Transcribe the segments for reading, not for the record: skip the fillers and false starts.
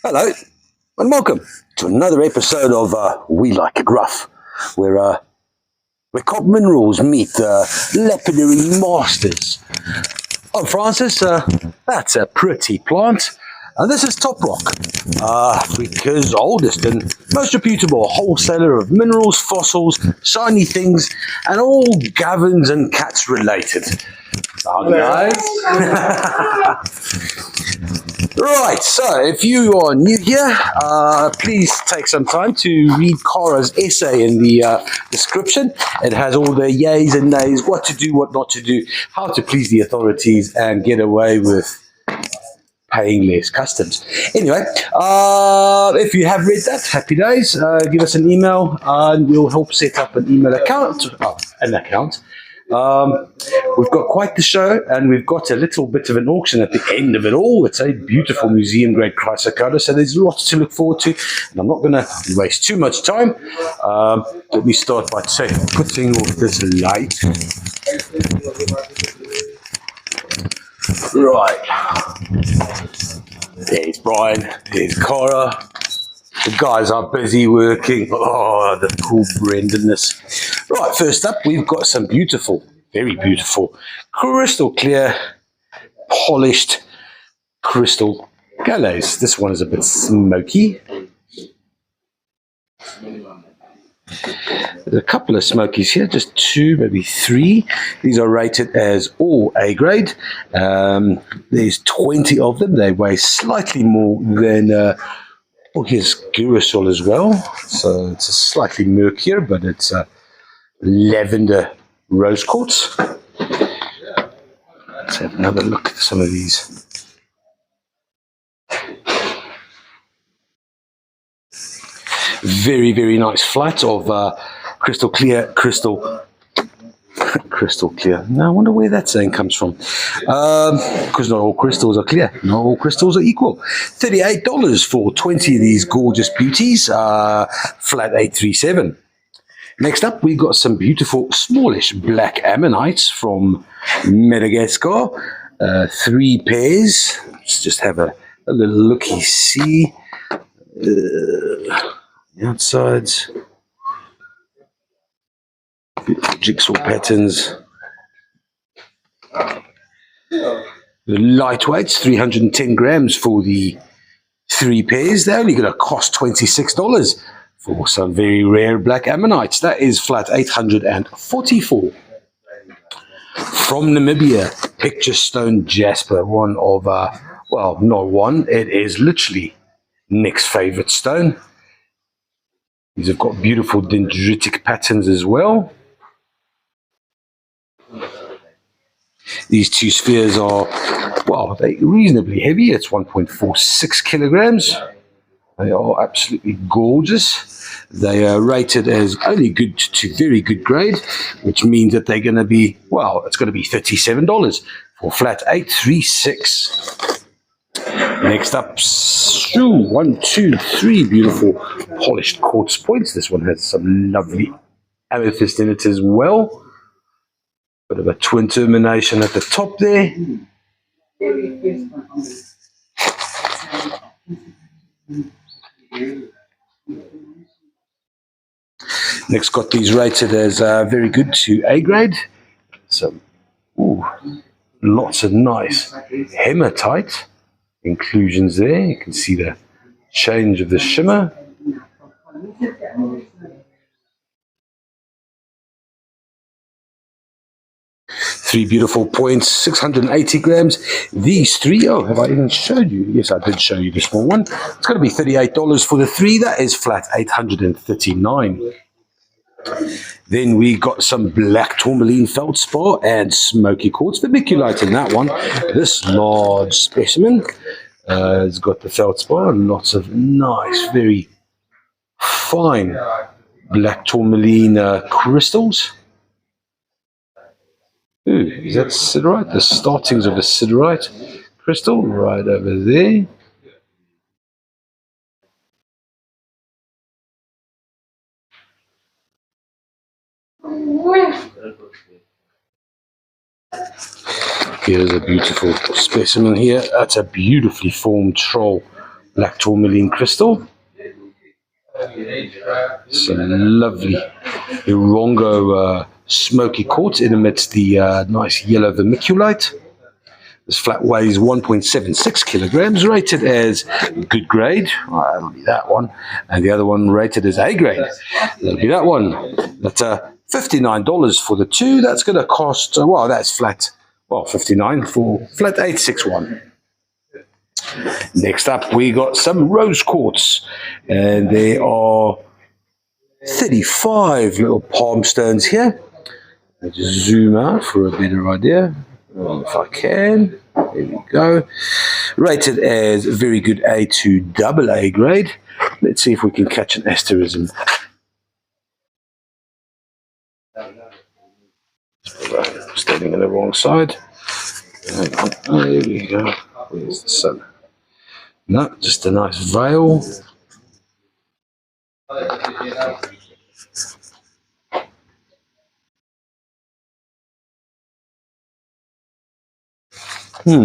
Hello, and welcome to another episode of We Like It Rough, where copper minerals meet lapidary masters. I'm Francis. That's a pretty plant. And this is Top Rock, Africa's oldest and most reputable wholesaler of minerals, fossils, shiny things, and all governs and cats related. Guys. Right, so if you are new here, please take some time to read Cara's essay in the description. It has all the yays and nays, what to do, what not to do, how to please the authorities and get away with paying less customs. Anyway, if you have read that, happy days. Give us an email and we'll help set up an email account. We've got quite the show, and we've got a little bit of an auction at the end of it all. It's a beautiful museum grade chrysocolla, so there's lots to look forward to, and I'm not going to waste too much time. Let me start by putting off this light. Right, there's Brian, there's Cara. The guys are busy working. Oh, the cool Brendanness. Right, first up, we've got some beautiful, very beautiful, crystal clear, polished crystal gallows. This one is a bit smoky. There's a couple of smokies here, just two, maybe three. These are rated as all A grade. There's 20 of them. They weigh slightly more than... here's Gurusol as well, so it's a slightly murkier, but it's a lavender rose quartz. Let's have another look at some of these. Very, very nice flight of crystal clear. Now I wonder where that saying comes from. Because not all crystals are clear. Not all crystals are equal. $38 for 20 of these gorgeous beauties. Flat 837. Next up, we've got some beautiful smallish black ammonites from Madagascar. 3 pairs. Let's just have a little looky-see. The outsides. Jigsaw patterns. The lightweights, 310 grams for the 3 pairs. They're only going to cost $26 for some very rare black ammonites. That is flat 844. From Namibia, picture stone jasper, one of, well, not one, it is literally Nick's favorite stone. These have got beautiful dendritic patterns as well. These 2 spheres are, well, they're reasonably heavy. It's 1.46 kilograms. They are absolutely gorgeous. They are rated as only good to very good grade, which means that they're going to be, well, it's going to be $37 for flat 836. Next up, 1, 2, 3 beautiful polished quartz points. This one has some lovely amethyst in it as well. Bit of a twin termination at the top there. Next, got these rated as very good to A grade. Some, lots of nice hematite inclusions there. You can see the change of the shimmer. Three beautiful points, 680 grams. These 3, oh, have I even showed you? Yes, I did show you the small one. It's going to be $38 for the 3. That is flat 839. Then we got some black tourmaline feldspar and smoky quartz vermiculite in that one. This large specimen has got the feldspar and lots of nice, very fine black tourmaline crystals. Ooh, is that siderite? The startings of the siderite crystal right over there. Here's a beautiful specimen here. That's a beautifully formed troll black tourmaline crystal. Some lovely Irongo smoky quartz in amidst the nice yellow vermiculite. This flat weighs 1.76 kilograms, rated as good grade. Well, that'll be that one. And the other one rated as A grade. That'll be that one. That's $59 for the two. That's going to cost, well, that's flat, well, $59 for flat 861. Next up, we got some rose quartz. And there are 35 little palm stones here. I'll just zoom out for a better idea. If I can, there we go. Rated as very good A to double A grade. Let's see if we can catch an asterism. Standing on the wrong side. There we go. Where's the sun? No, just a nice veil. I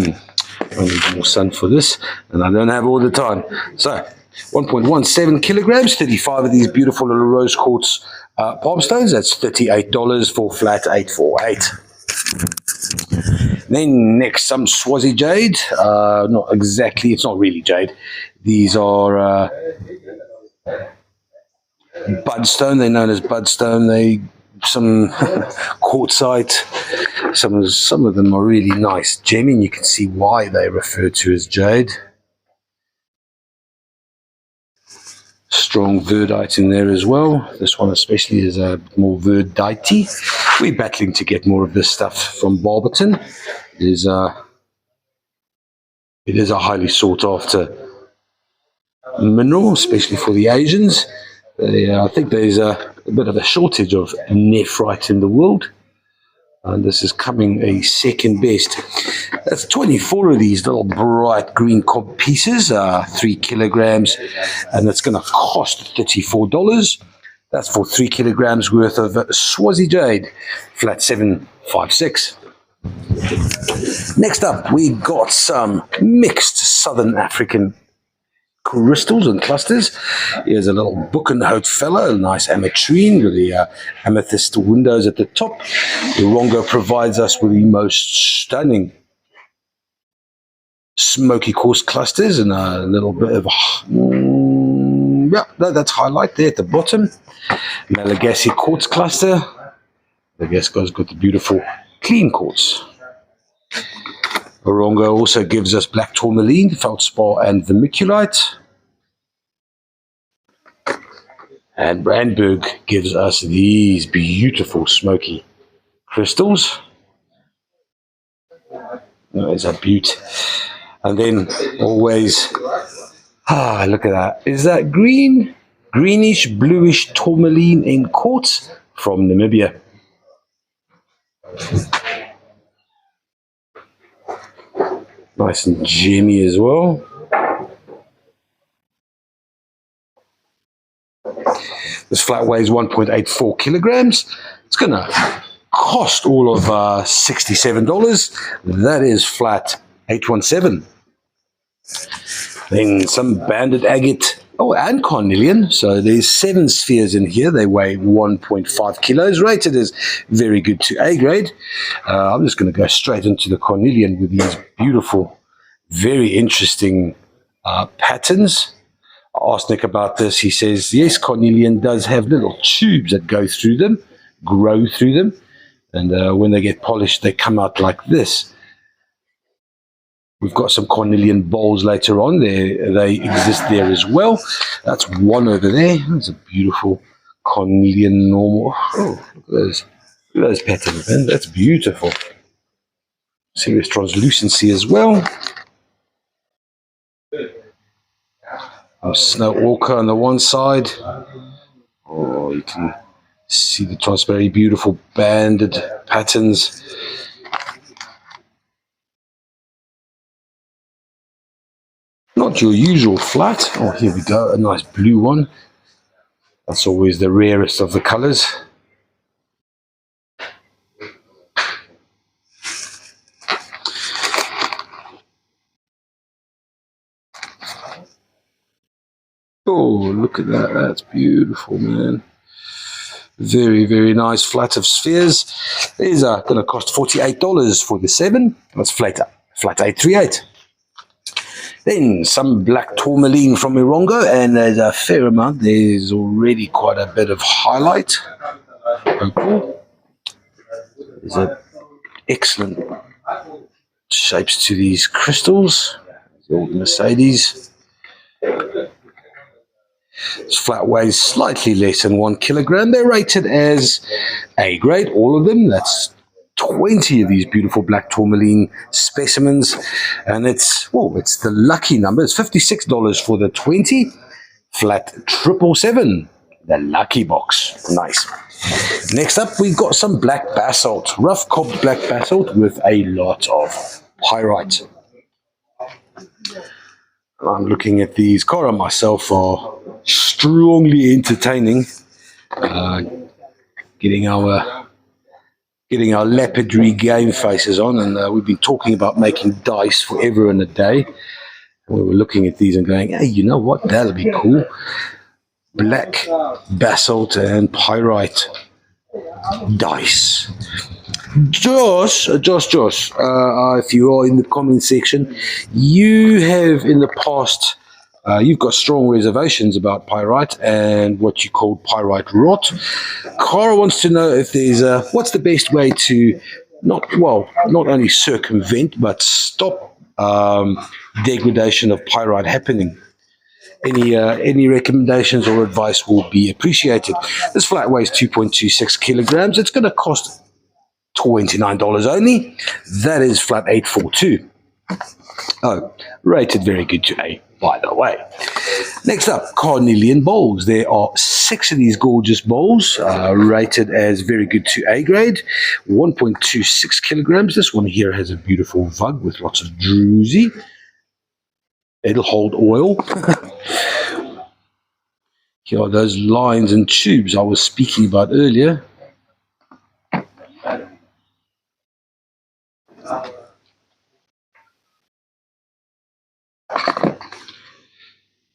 need more sun for this, and I don't have all the time. So, 1.17 kilograms, 35 of these beautiful little rose quartz palm stones. That's $38 for flat 848. Then next, some Swazi jade. Not exactly, it's not really jade. These are budstone. They're known as budstone. They some quartzite. Some of them are really nice gemming. You can see why they refer to as jade. Strong verdite in there as well. This one especially is more verdite. We're battling to get more of this stuff from Barberton. It is a highly sought after mineral, especially for the Asians. I think there's a bit of a shortage of nephrite in the world. And this is coming a second best. That's 24 of these little bright green cob pieces, 3 kilograms, and it's going to cost $34. That's for 3 kilograms worth of Swazi jade, flat 756. Next up, we got some mixed Southern African crystals and clusters. Here's a little Boekenhout fellow, a nice ametrine with the amethyst windows at the top. Irongo provides us with the most stunning smoky quartz clusters and a little bit of that's highlight there at the bottom. Malagasy quartz cluster. Malagasy got the beautiful clean quartz. Irongo also gives us black tourmaline, feldspar and vermiculite. And Brandberg gives us these beautiful smoky crystals. There's a beaut. And then always, look at that. Is that green? Greenish, bluish tourmaline in quartz from Namibia. Nice and gemmy as well. This flat weighs 1.84 kilograms. It's going to cost all of $67. That is flat 817. Then some banded agate, and cornelian. So there's 7 spheres in here. They weigh 1.5 kilos, rated as very good to A grade. I'm just going to go straight into the cornelian with these beautiful, very interesting patterns. I asked Nick about this. He says, yes, cornelian does have little tubes that go through them, grow through them. And when they get polished, they come out like this. We've got some cornelian bowls later on. They exist there as well. That's one over there. That's a beautiful cornelian normal. Oh, look at those. Look at those patterns, man. That's beautiful. Serious translucency as well. A snow orca on the one side. Oh, you can see the transparent, beautiful banded patterns. Not your usual flat. Oh, here we go, a nice blue one. That's always the rarest of the colors. Oh, look at that. That's beautiful, man. Very, very nice flat of spheres. These are going to cost $48 for the 7. That's flat 838. Then some black tourmaline from Irongo, and there's a fair amount. There's already quite a bit of highlight. Opal. There's a excellent shapes to these crystals. The old Mercedes. This flat weighs slightly less than 1 kilogram. They're rated as A grade, all of them. That's 20 of these beautiful black tourmaline specimens, and it's the lucky number. It's $56 for the 20, flat 777, the lucky box. Nice. Next up, we've got some black basalt, rough cobbed black basalt with a lot of pyrite. I'm looking at these. Cara and myself are strongly entertaining, getting our lapidary game faces on, and we've been talking about making dice forever and a day. And we were looking at these and going, hey, you know what? That'll be cool. Black basalt and pyrite dice. Josh, if you are in the comment section, you have in the past, you've got strong reservations about pyrite and what you call pyrite rot. Cara wants to know if there's what's the best way to not only circumvent but stop degradation of pyrite happening. Any recommendations or advice will be appreciated. This flat weighs 2.26 kilograms. It's going to cost $29 only. That is flat 842. Oh, rated very good to A, by the way. Next up, cornelian bowls. There are 6 of these gorgeous bowls, rated as very good to A grade, 1.26 kilograms. This one here has a beautiful vug with lots of druzy. It'll hold oil. Here are those lines and tubes I was speaking about earlier.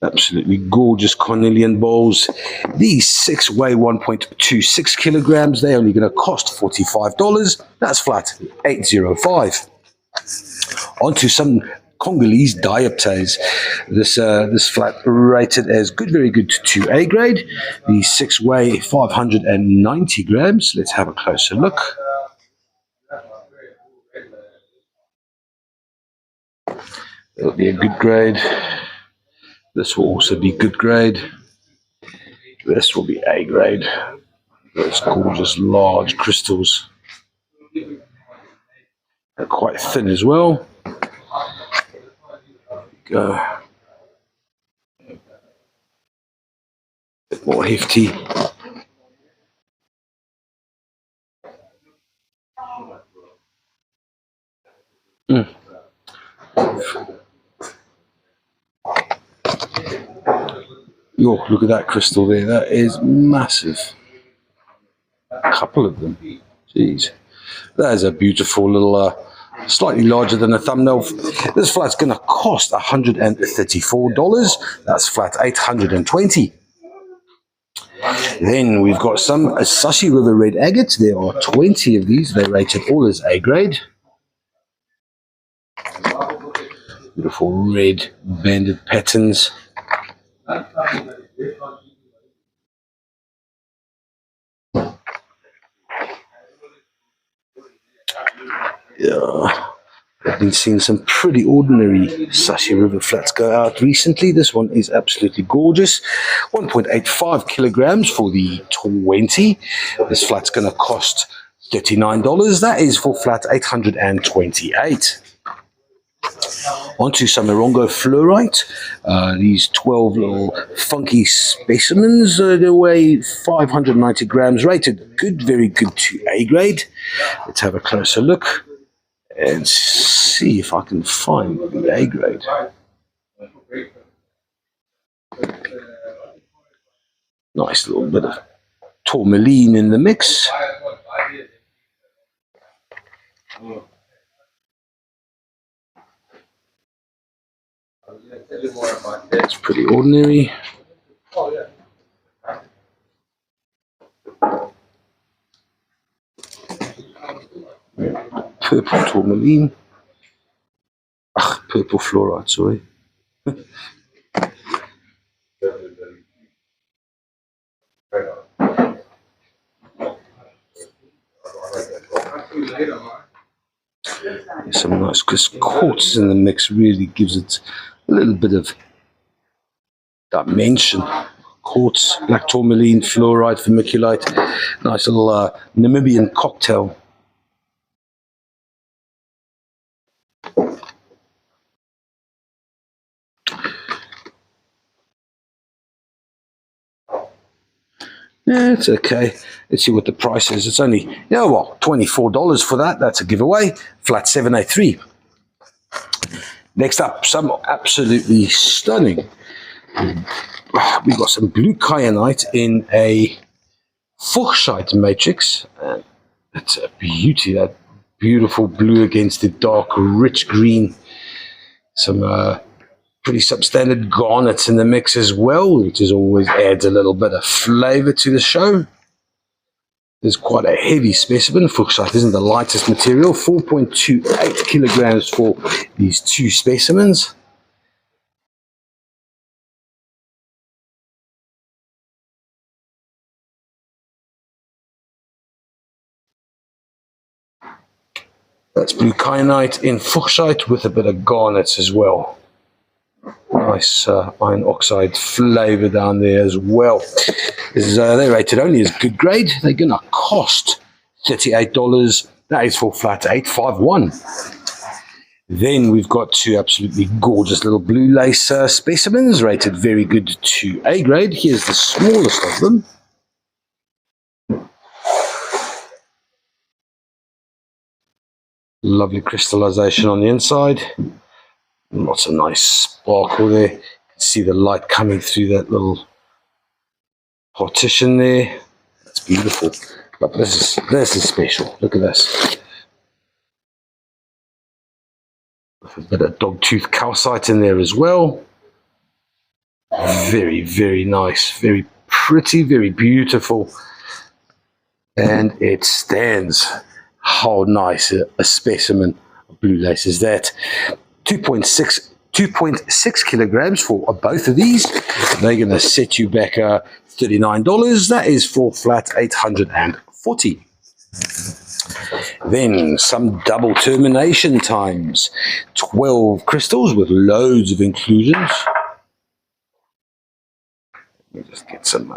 Absolutely gorgeous cornelian bowls. These 6 weigh 1.26 kilograms. They're only going to cost $45. That's flat 805. Onto some Congolese dioptase. This flat rated as good, very good to A grade. These 6 weigh 590 grams. Let's have a closer look. It'll be a good grade. This will also be good grade. This will be A grade. Those gorgeous large crystals. They're quite thin as well. Go. A bit more hefty. Yo, look at that crystal there. That is massive. A couple of them. Jeez. That is a beautiful little, slightly larger than a thumbnail. This flat's going to cost $134. That's flat 820. Then we've got some Sashi River red agates. There are 20 of these. They're rated all as A grade. Beautiful red banded patterns. Yeah, I've been seeing some pretty ordinary Sashi River flats go out recently. This one is absolutely gorgeous. 1.85 kilograms for the 20. This flat's going to cost $39. That is for flat 828. Onto some Irongo Fluorite. These 12 little funky specimens. They weigh 590 grams, rated good, very good to A grade. Let's have a closer look and see if I can find the A grade. Nice little bit of tourmaline in the mix. It's pretty ordinary. Purple tourmaline. Purple fluorite, sorry. Some nice, because quartz in the mix really gives it a little bit of dimension. Quartz, black tourmaline, fluorite, vermiculite. Nice little Namibian cocktail. Yeah, it's okay. Let's see what the price is. It's only, $24 for that. That's a giveaway. Flat 783. Next up, some absolutely stunning. We've got some blue kyanite in a Fluorite matrix. It's a beauty, that beautiful blue against the dark, rich green. Some pretty substandard garnets in the mix as well, which is always adds a little bit of flavor to the show. There's quite a heavy specimen. Fluorite isn't the lightest material. 4.28 kilograms for these two specimens. That's blue kyanite in Fluorite with a bit of garnets as well. Nice iron oxide flavor down there as well. They're rated only as good grade. They're going to cost $38. That is for flat 851. Then we've got two absolutely gorgeous little blue lace specimens rated very good to A grade. Here's the smallest of them. Lovely crystallization on the inside. Lots of nice sparkle there. You can see the light coming through that little partition there. That's beautiful. But this is special. Look at this. With a bit of dogtooth calcite in there as well. Very, very nice. Very pretty, very beautiful. And it stands. How nice a specimen of blue lace is that. 2.6 kilograms for both of these. They're going to set you back $39. That is for flat 840. Then some double termination times. 12 crystals with loads of inclusions. Let me just get some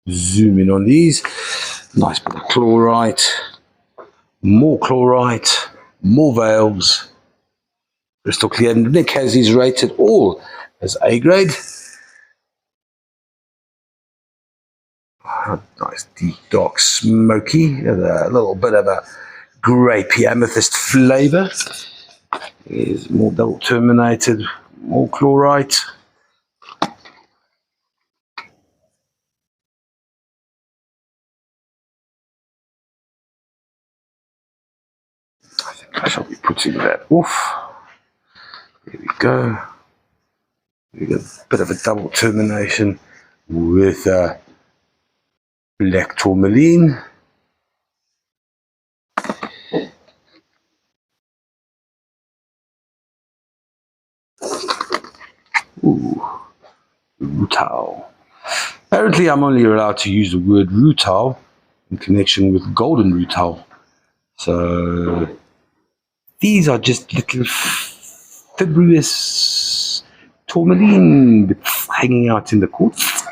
zoom in on these. Nice bit of chlorite. More chlorite. More veils. Crystal clear. Nick has these rated all as A grade. Nice deep dark smoky, a little bit of a grapey amethyst flavor. Here's more double terminated, more chlorite. I think I shall be putting that off. There we go. We got a bit of a double termination with black tourmaline. Ooh, rutile. Apparently, I'm only allowed to use the word rutile in connection with golden rutile. So these are just little fibrous tourmaline bits hanging out in the quartz.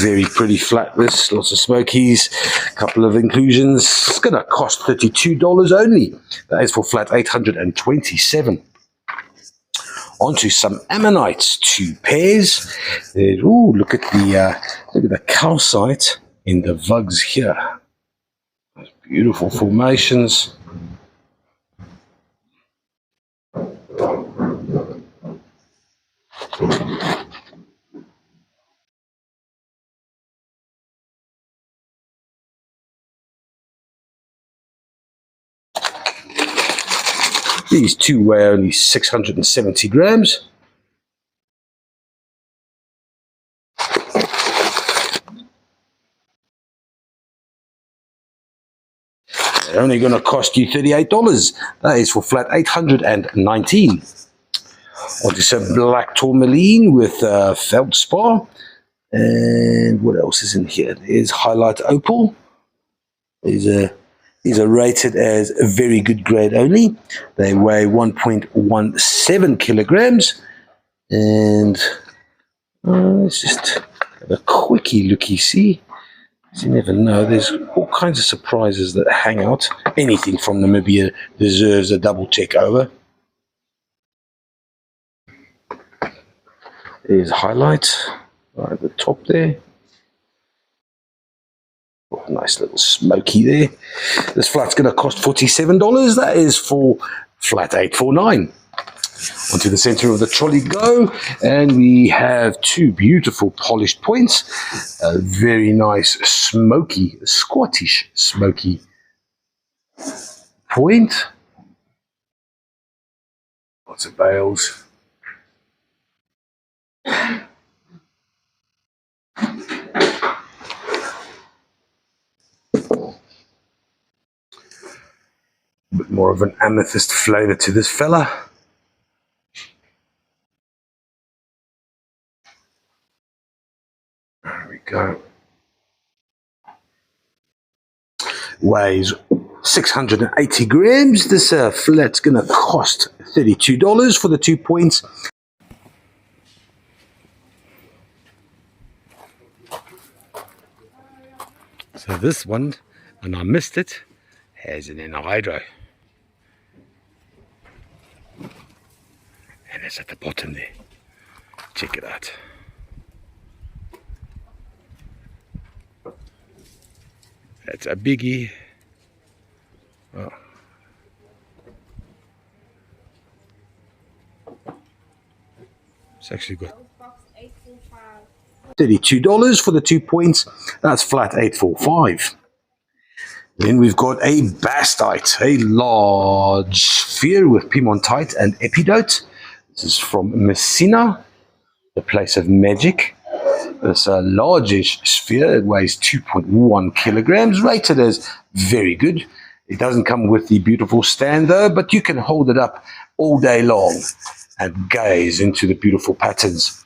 Very pretty flatness, lots of smokies, a couple of inclusions. It's going to cost $32 only. That is for flat 827. Onto some ammonites, 2 pairs. Ooh, look at the calcite in the vugs here. Those beautiful formations. These two weigh only 670 grams. They're only going to cost you $38. That is for flat 819. Onto some black tourmaline with feldspar. And what else is in here? There's highlight opal. These are rated as a very good grade only. They weigh 1.17 kilograms. And let's just have a quickie looky see. You never know, there's all kinds of surprises that hang out. Anything from Namibia deserves a double check over. There's highlight right at the top there. Oh, nice little smoky there. This flat's going to cost $47. That is for flat 849. Onto the center of the trolley go, and we have two beautiful polished points. A very nice smoky, Scottish smoky point. Lots of bales. A bit more of an amethyst flavor to this fella. There we go. Weighs 680 grams. This flat's going to cost $32 for the 2 points. So this one, and I missed it, has an anhydro. And it's at the bottom there. Check it out. That's a biggie. Oh. It's actually got $32 for the 2 points. That's flat 845. Then we've got a bastite, a large sphere with piemontite and epidote. This is from Messina, the place of magic. This largish sphere, it weighs 2.1 kilograms, rated as very good. It doesn't come with the beautiful stand though, but you can hold it up all day long and gaze into the beautiful patterns.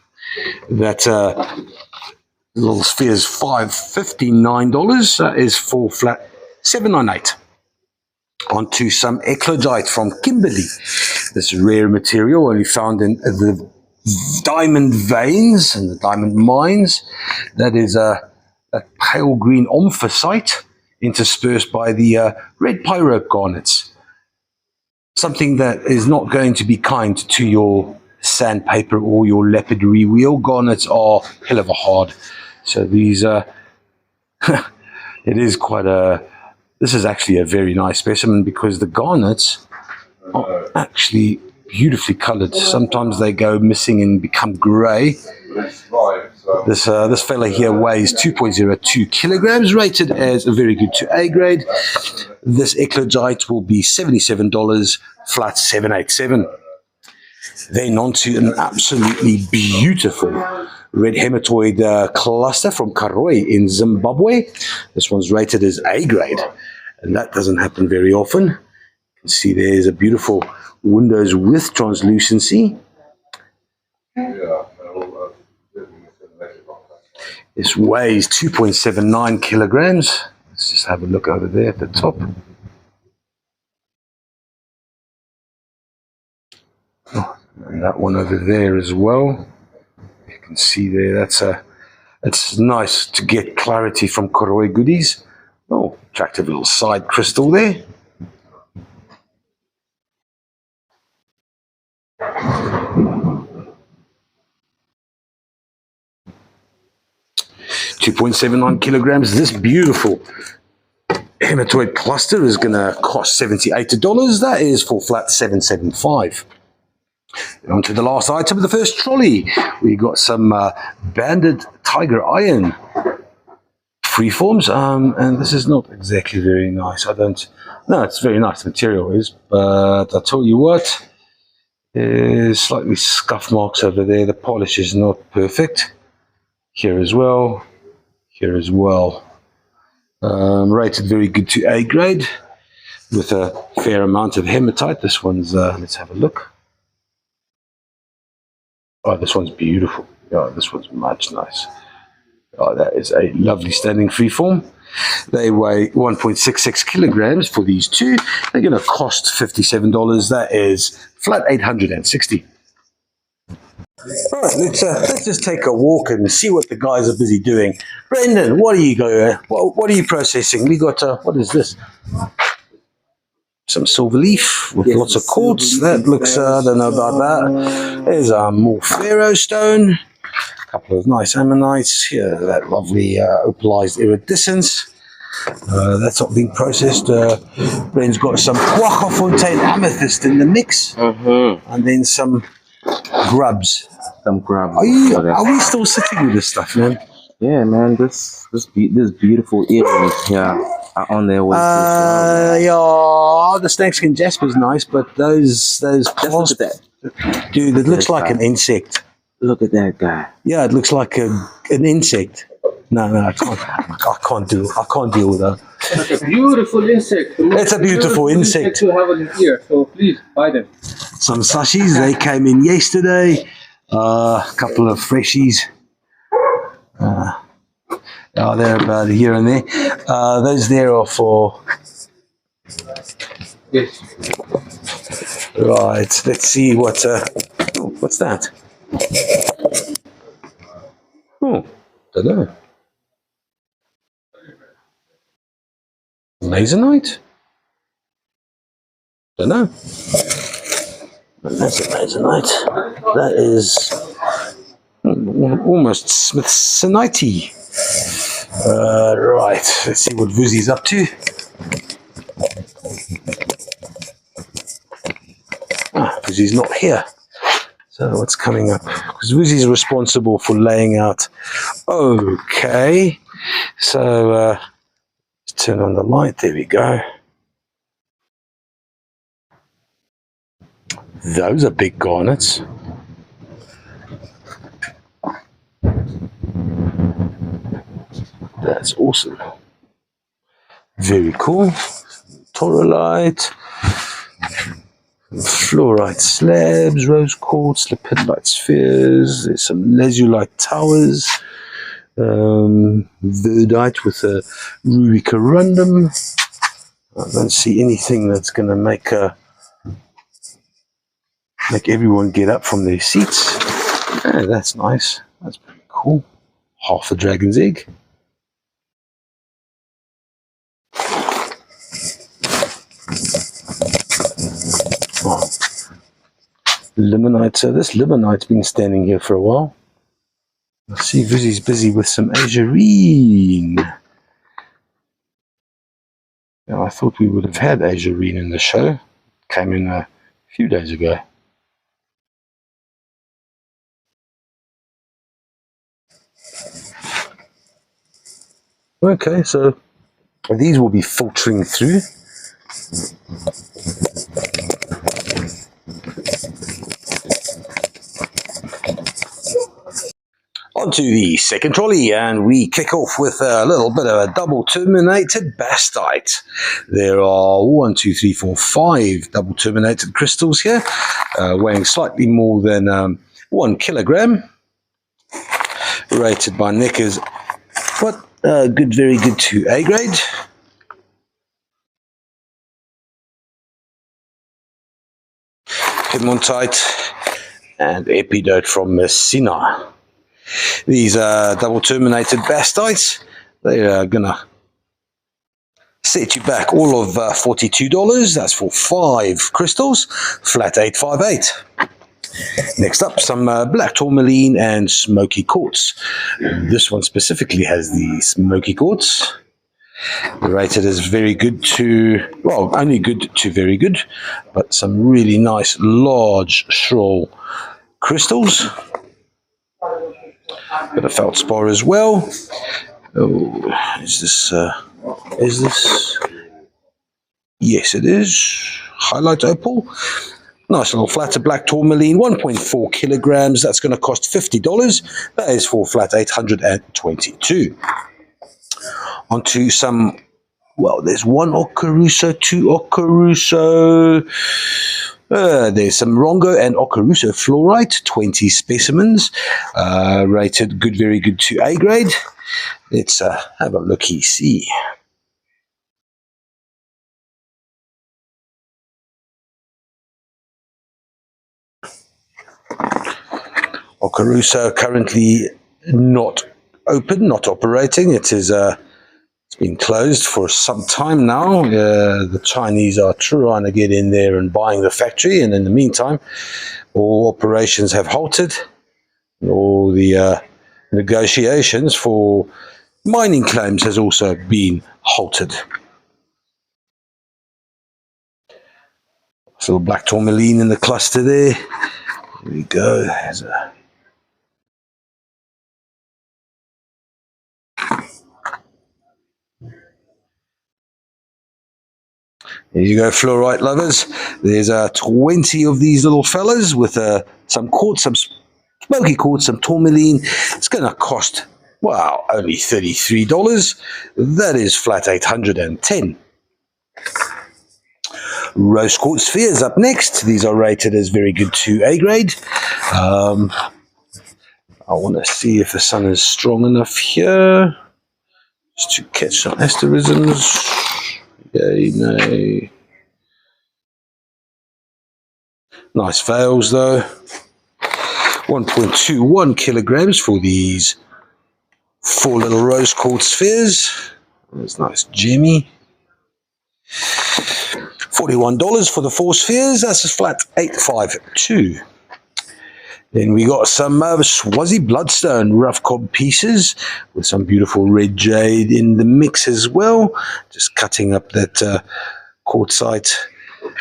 That little sphere is $559. That is for flat 798. Onto some eclogite from Kimberley. This rare material only found in the diamond veins and the diamond mines. That is a pale green omphacite interspersed by the red pyrope garnets. Something that is not going to be kind to your sandpaper or your lapidary wheel. Garnets are hell of a hard. So these it is quite a, this is actually a very nice specimen because the garnets are actually beautifully colored. Sometimes they go missing and become gray. This fella here weighs 2.02 kilograms, rated as a very good to A grade. This eclogite will be $77, flat 787. Then onto an absolutely beautiful red hematoid cluster from Karoi in Zimbabwe. This one's rated as A grade, and that doesn't happen very often. You can see there's a beautiful windows with translucency. This weighs 2.79 kilograms. Let's just have a look over there at the top. Oh, and that one over there as well. You can see there, it's nice to get clarity from Koroi goodies. Oh, attractive little side crystal there. $2.79 kilograms. This beautiful hematoid cluster is going to cost $78. That is for flat 775. On to the last item of the first trolley. We got some banded tiger iron freeforms, and this is not exactly very nice. No, it's very nice material is, but I tell you what, there's slightly scuff marks over there. The polish is not perfect. Here as well, here as well. Rated very good to A grade with a fair amount of hematite. This one's, let's have a look. Oh, this one's beautiful. Oh, this one's much nice. Oh, that is a lovely standing freeform. They weigh 1.66 kilograms for these two. They're going to cost $57. That is flat 860. All right, let's just take a walk and see what the guys are busy doing. Brendan, what are you processing? We got what is this? Some silver leaf with lots of quartz. That looks, I don't know about that. There's more ferro stone. A couple of nice ammonites. Here, that lovely opalized iridescence. That's not being processed. Bren's got some Quachafontaine amethyst in the mix. And then some grubs. Are we still sitting with this stuff, man? Yeah, man. This beautiful earrings here are on their way. Yeah, the snakeskin jasper is nice, but those Look at that, dude, it looks like an insect. Look at that guy. Yeah, it looks like an insect. No, I can't deal with that. It's a beautiful insect. It's a beautiful insect. To have it here, so please buy them. Some sashis, they came in yesterday. A couple of freshies. They're about here and there. Those there are for... Yes. Right, let's see what... what's that? Oh, don't know. Masonite? Don't know. That's a masonite. That is almost Smithsonite. Right, let's see what Vuzi's up to. Vuzi's not here. So what's coming up? Because Vuzi's responsible for laying out. Okay. So let's turn on the light. There we go. Those are big garnets. That's awesome. Very cool. Torolite, fluorite slabs, rose quartz, lapidary spheres. There's some lazulite towers. Verdite with a ruby corundum. I don't see anything that's going to make everyone get up from their seats. Yeah, that's nice. That's pretty cool. Half a dragon's egg. Oh. Limonite. So this limonite's been standing here for a while. I see Vuzi's busy with some azurine. Now, I thought we would have had azurine in the show. Came in a few days ago. Okay, so these will be filtering through. Onto the second trolley, and we kick off with a little bit of a double terminated bastite. There are 1, 2, 3, 4, 5 double terminated crystals here, weighing slightly more than 1 kilogram. Rated by Nick as what? Good, very good to A grade. Piemontite and epidote from Messina. These are double terminated bastites. They are gonna set you back all of $42. That's for 5 crystals, flat 858. Next up, some black tourmaline and smoky quartz. This one specifically has the smoky quartz. Rated as very good to, well, only good to very good, but some really nice large shrill crystals. Bit of feldspar as well. Oh, is this? Yes, it is. Highlight opal. Nice little flat of black tourmaline, 1.4 kilograms. That's going to cost $50. That is for flat 822. Onto some, well, there's one Ocaruso, two Ocaruso. There's some Rongo and Ocaruso Fluorite, 20 specimens, rated good, very good to A grade. Let's have a looky, see. Ocaruso currently not open, not operating. It is it's been closed for some time now. The Chinese are trying to get in there and buying the factory, and in the meantime, all operations have halted. All the negotiations for mining claims has also been halted. So black tourmaline in the cluster there. Here we go. There you go, fluorite lovers. There's 20 of these little fellas with some quartz, some smoky quartz, some tourmaline. It's going to cost, wow, only $33. That is flat 810. Rose quartz spheres up next. These are rated as very good to A grade. I want to see if the sun is strong enough here just to catch some asterisms. Yay, nay. Nice veils though. 1.21 kilograms for these 4 little rose quartz spheres. That's nice, Jimmy. $41 for the 4 spheres. That's a flat 852. Then we got some Swazi bloodstone rough cob pieces with some beautiful red jade in the mix as well. Just cutting up that quartzite.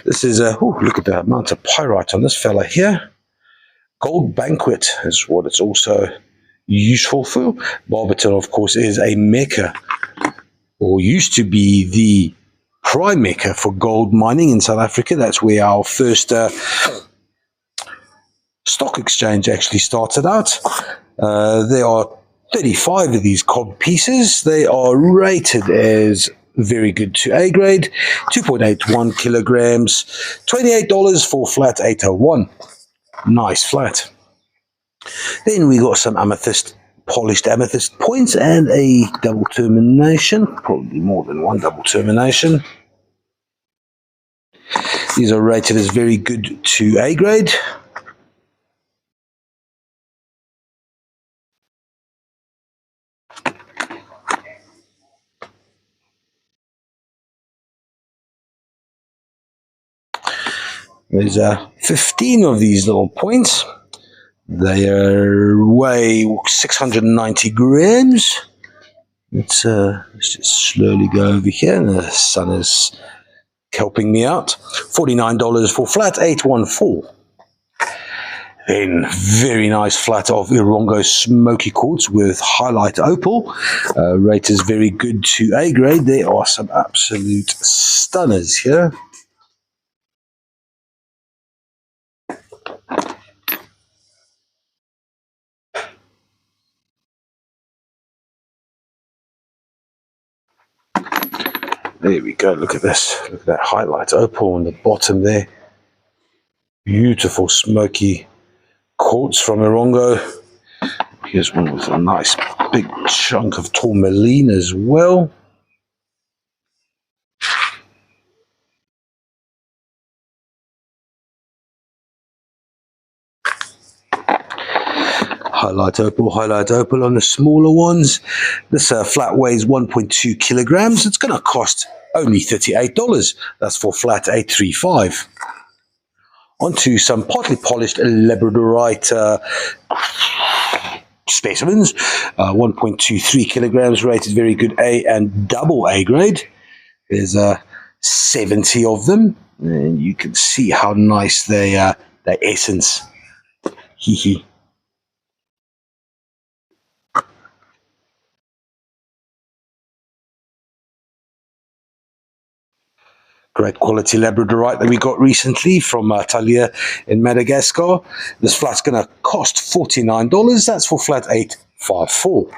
This is look at the amount of pyrite on this fella here. Gold banquet is what it's also useful for. Barberton, of course, is a mecca, or used to be the prime mecca for gold mining in South Africa. That's where our first stock exchange actually started out. There are 35 of these cob pieces. They are rated as very good to A grade, 2.81 kilograms, $28 for flat 801. Nice flat. Then we got some amethyst, polished amethyst points and a double termination, probably more than one double termination. These are rated as very good to A grade. There's 15 of these little points. They weigh 690 grams. Let's just slowly go over here. The sun is helping me out. $49 for flat 814. Then very nice flat of Irongo smoky quartz with highlight opal. Rate is very good to A grade. There are some absolute stunners here. There we go, look at this. Look at that highlight opal on the bottom there. Beautiful smoky quartz from Irongo. Here's one with a nice big chunk of tourmaline as well. Highlight opal on the smaller ones. This flat weighs 1.2 kilograms. It's going to cost only $38. That's for flat 835. Onto some partly polished labradorite specimens. 1.23 kilograms, rated very good A and double A grade. There's 70 of them, and you can see how nice they essence. Hee hee. Great quality labradorite that we got recently from Talia in Madagascar. This flat's going to cost $49. That's for flat 854.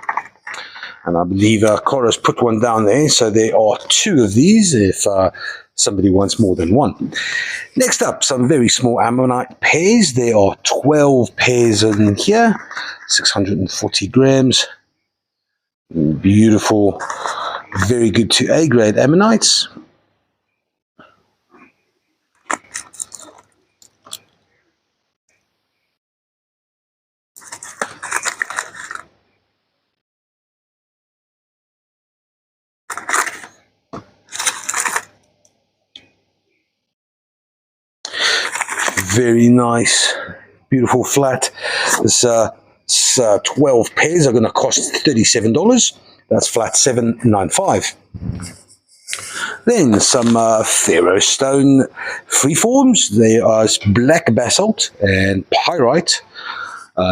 And I believe Cora's put one down there, so there are 2 of these if somebody wants more than one. Next up, some very small ammonite pairs. There are 12 pairs in here, 640 grams. Beautiful, very good to A-grade ammonites. Very nice, beautiful flat. This 12 pairs are going to cost $37. That's flat 795. Then some ferrostone freeforms. They are black basalt and pyrite.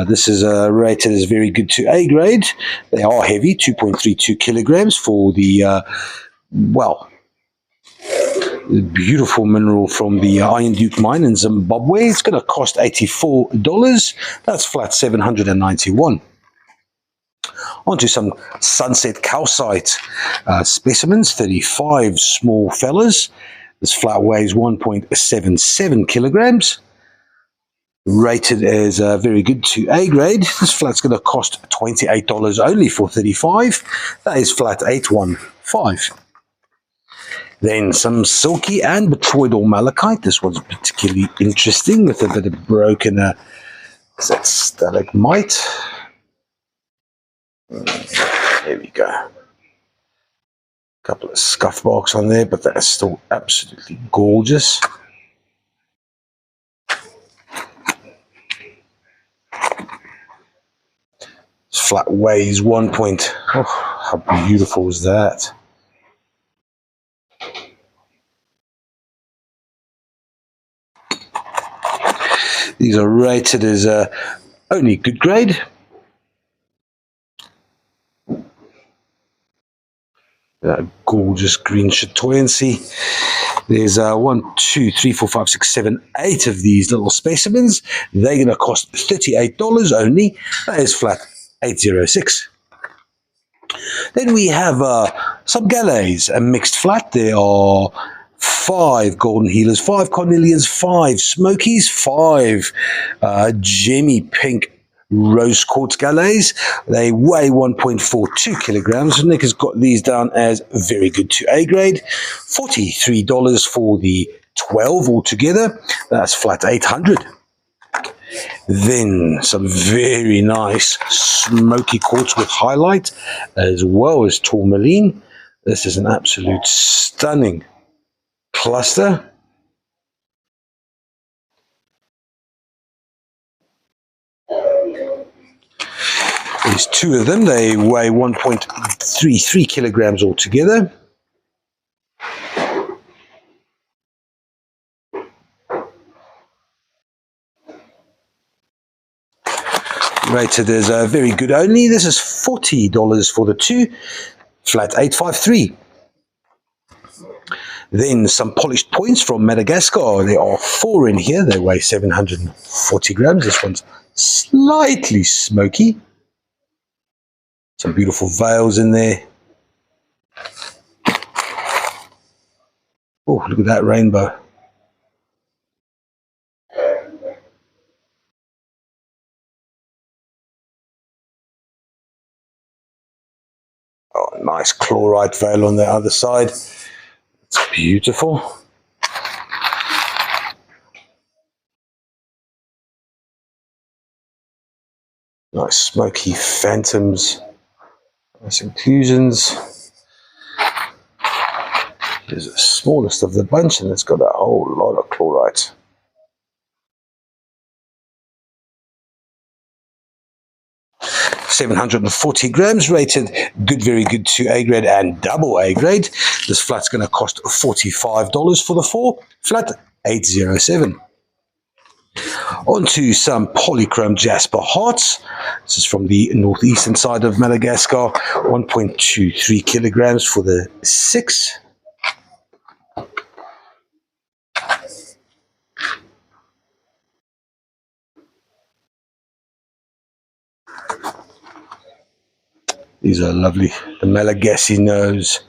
This is rated as very good to A grade. They are heavy, 2.32 kilograms for the, beautiful mineral from the Iron Duke mine in Zimbabwe. It's going to cost $84. That's flat 791. Onto some sunset calcite specimens, 35 small fellas. This flat weighs 1.77 kilograms. Rated as very good to A grade. This flat's going to cost $28 only for 35. That is flat 815. Then some silky and botryoidal malachite. This one's particularly interesting with a bit of broken is that stalagmite? There we go. Couple of scuff marks on there, but that's still absolutely gorgeous. This flat weighs 1 point. Oh, how beautiful is that? These are rated as only good grade. Gorgeous green chatoyancy. There's 1, 2, 3, 4, 5, 6, 7, 8 of these little specimens. They're going to cost $38 only. That is flat 806. Then we have some galets, a mixed flat. There are 5 golden healers, 5 cornelians, 5 smokies, 5 gemmy pink rose quartz galets. They weigh 1.42 kilograms. Nick has got these down as very good to A grade. $43 for the 12 altogether. That's flat 800. Then some very nice smoky quartz with highlight as well as tourmaline. This is an absolute stunning cluster. There's 2 of them. They weigh 1.33 kilograms altogether. Rated as very good only. This is $40 for the 2, flat 853. Then some polished points from Madagascar. There are 4 in here. They weigh 740 grams. This one's slightly smoky. Some beautiful veils in there. Oh, look at that rainbow. Oh, nice chlorite veil on the other side. It's beautiful. Nice smoky phantoms. Nice inclusions. Here's the smallest of the bunch, and it's got a whole lot of chlorite. $740 grams, rated good, very good to A grade and double A grade. This flat's going to cost $45 for the 4, flat 807. Onto some polychrome jasper hearts. This is from the northeastern side of Madagascar. 1.23 kilograms for the 6. These are lovely. The Malagasy knows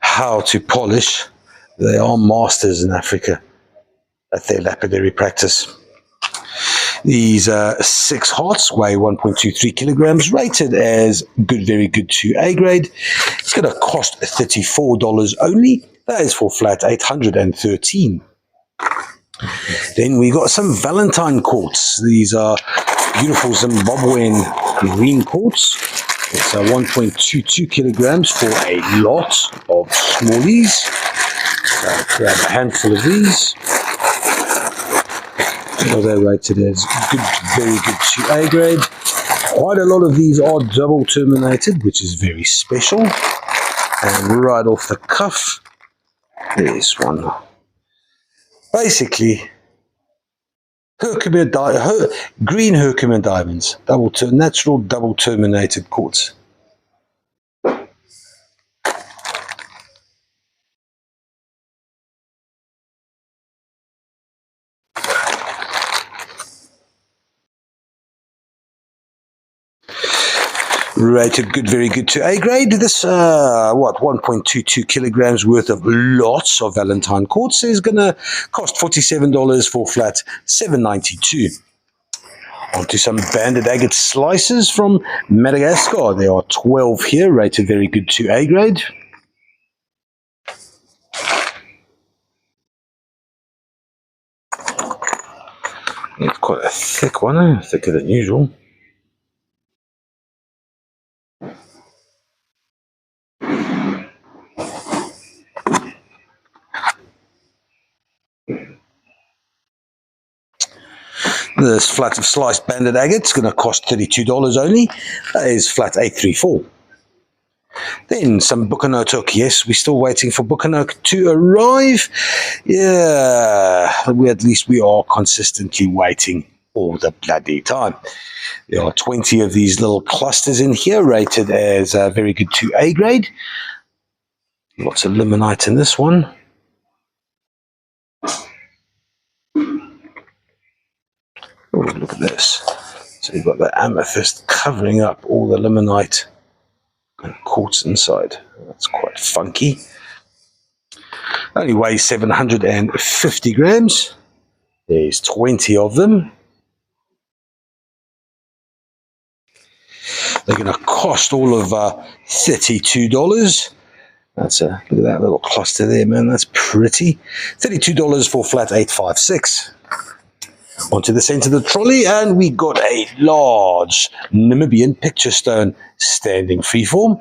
how to polish. They are masters in Africa at their lapidary practice. These 6 hearts weigh 1.23 kilograms, rated as good, very good to A grade. It's going to cost $34 only. That is for flat 813. Then we got some Valentine quartz. These are beautiful Zimbabwean green quartz. It's 1.22 kilograms for a lot of smallies. So grab a handful of these. So they're rated as good, very good to A grade. Quite a lot of these are double terminated, which is very special. And right off the cuff, there's one. Basically, green Herkimer diamonds, natural double terminated quartz. Rated good, very good to A grade. This, 1.22 kilograms worth of lots of Valentine quartz is going to cost $47 for flat $7.92. Onto some banded agate slices from Madagascar. There are 12 here, rated very good to A grade. It's quite a thick one, thicker than usual. This flat of sliced banded agate is going to cost $32 only. That is flat 834. Then some Bukanotok. Yes, we're still waiting for Bukanotok to arrive. Yeah, at least we are consistently waiting all the bloody time. There are 20 of these little clusters in here, rated as very good to A grade. Lots of limonite in this one. Oh, look at this. So you've got the amethyst covering up all the limonite and quartz inside. That's quite funky. Only weighs 750 grams. There's 20 of them. They're going to cost all of $32. That's look at that little cluster there, man. That's pretty. $32 for flat 856. Onto the center of the trolley, and we got a large Namibian picture stone standing freeform.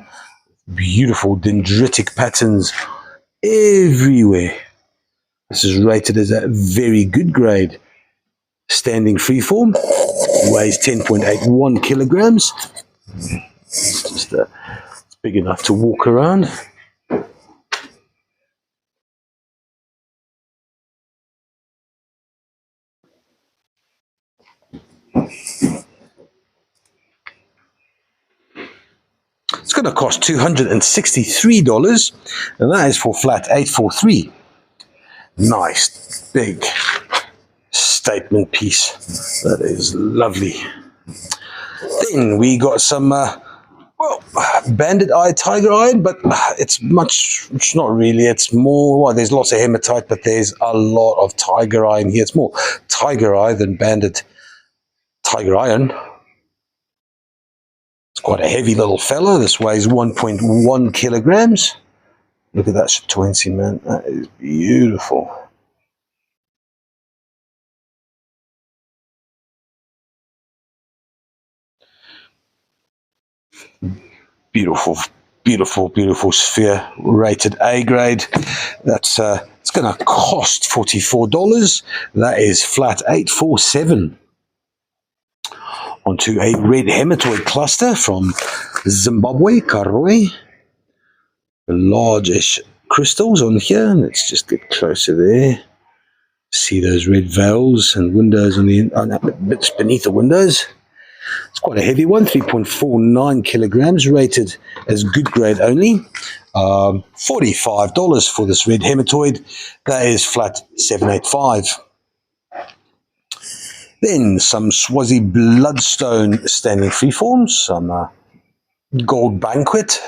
Beautiful dendritic patterns everywhere. This is rated as a very good grade standing freeform. Weighs 10.81 kilograms. It's big enough to walk around. It's going to cost $263, and that is for flat 843. Nice, big statement piece. That is lovely. Then we got some, banded eye tiger iron, but it's not really. It's more, well, there's lots of hematite, but there's a lot of tiger iron here. It's more tiger eye than banded tiger iron. It's quite a heavy little fella. This weighs 1.1 kilograms. Look at that 20, man. That is beautiful. Beautiful, beautiful, beautiful sphere. Rated A grade. That's it's going to cost $44. That is flat 847. Onto a red hematoid cluster from Zimbabwe, Karoi. Large-ish crystals on here. Let's just get closer there. See those red veils and windows on the bits beneath the windows. It's quite a heavy one, 3.49 kilograms, rated as good grade only. $45 for this red hematoid. That is flat 785. Then some Swazi bloodstone standing freeform, some gold banquet.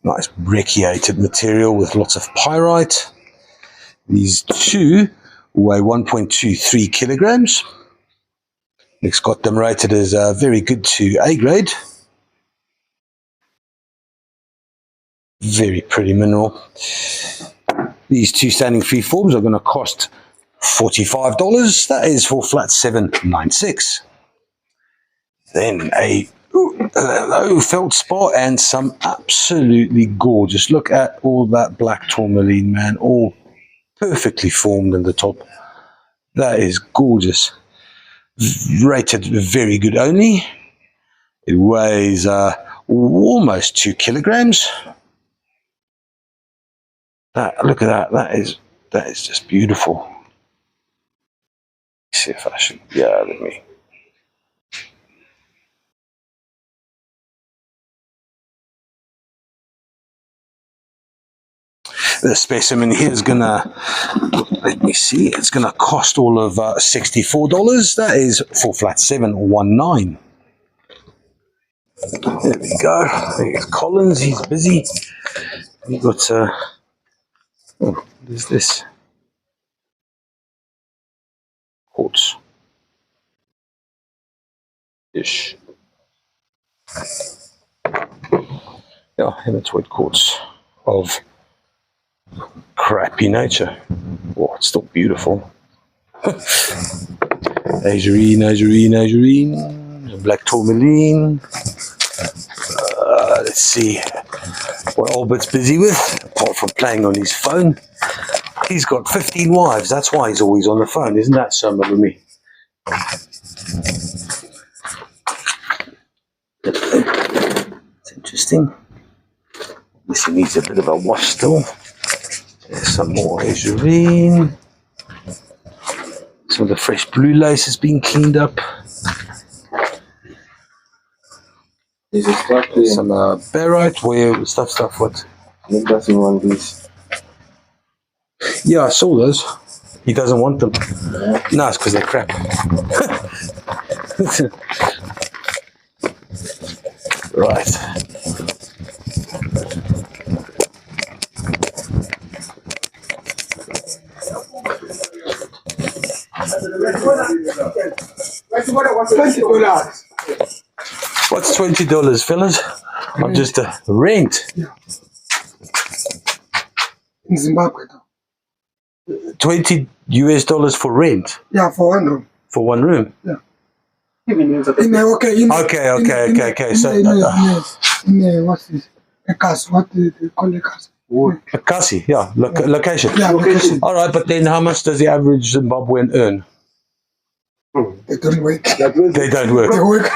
Nice brecciated material with lots of pyrite. These two weigh 1.23 kilograms. Nick's got them rated as very good to A grade. Very pretty mineral. These two standing free forms are going to cost $45. That is for flat 796. Then a low feldspar and some absolutely gorgeous. Look at all that black tourmaline, man. All perfectly formed in the top. That is gorgeous. Rated very good only. It weighs almost 2 kilograms. Look at that. That is just beautiful. Let's see if I should. Yeah, let me. The specimen here is gonna, let me see, it's gonna cost all of $64. That is for flat 719. There we go. There's Collins, he's busy. We got oh, there's this quartz ish. Yeah, hematoid quartz of crappy nature. Oh, it's still beautiful. Azurine, black tourmaline. Let's see what Albert's busy with, apart from playing on his phone. He's got 15 wives, that's why he's always on the phone. Isn't that so much of me? It's interesting. This needs a bit of a wash still. There's some more azurine. Some of the fresh blue lace has been cleaned up. Some barite. Where stuff. What? Nick doesn't want these. Yeah, I saw those. He doesn't want them. No, it's because they're crap. Right. What's $20, fellas? I'm just a rent. Yeah. In Zimbabwe, though. $20 for rent? Yeah, for one room. For one room? Yeah. Even Okay. So what's this? A cast. What do they call a cast? a kasi, yeah, location. Yeah, location. All right, but then how much does the average Zimbabwean earn? They don't work. They don't work. They work.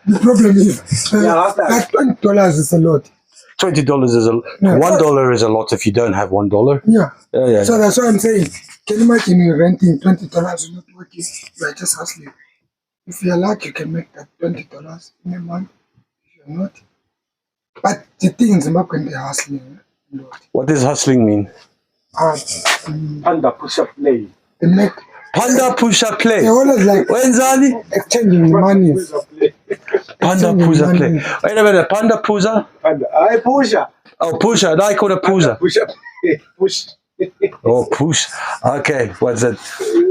The problem is that $20 is a lot. $20 is $1 is a lot if you don't have $1. Yeah. Yeah. So that's what I'm saying. Can you imagine you renting $20 is not working? You are just hustling. If you're lucky, you can make that $20 in a month. If you're not. But the thing in Zimbabwe, they're hustling a lot. What does hustling mean? Under push-up play. They make. Panda pusha play. They always like Wenzani? exchanging money. Panda pusha play. Wait a minute, panda pusha? I pusha. Oh, pusha. I call it pusha. Push-up play. Push. Oh, push. Okay, what's that?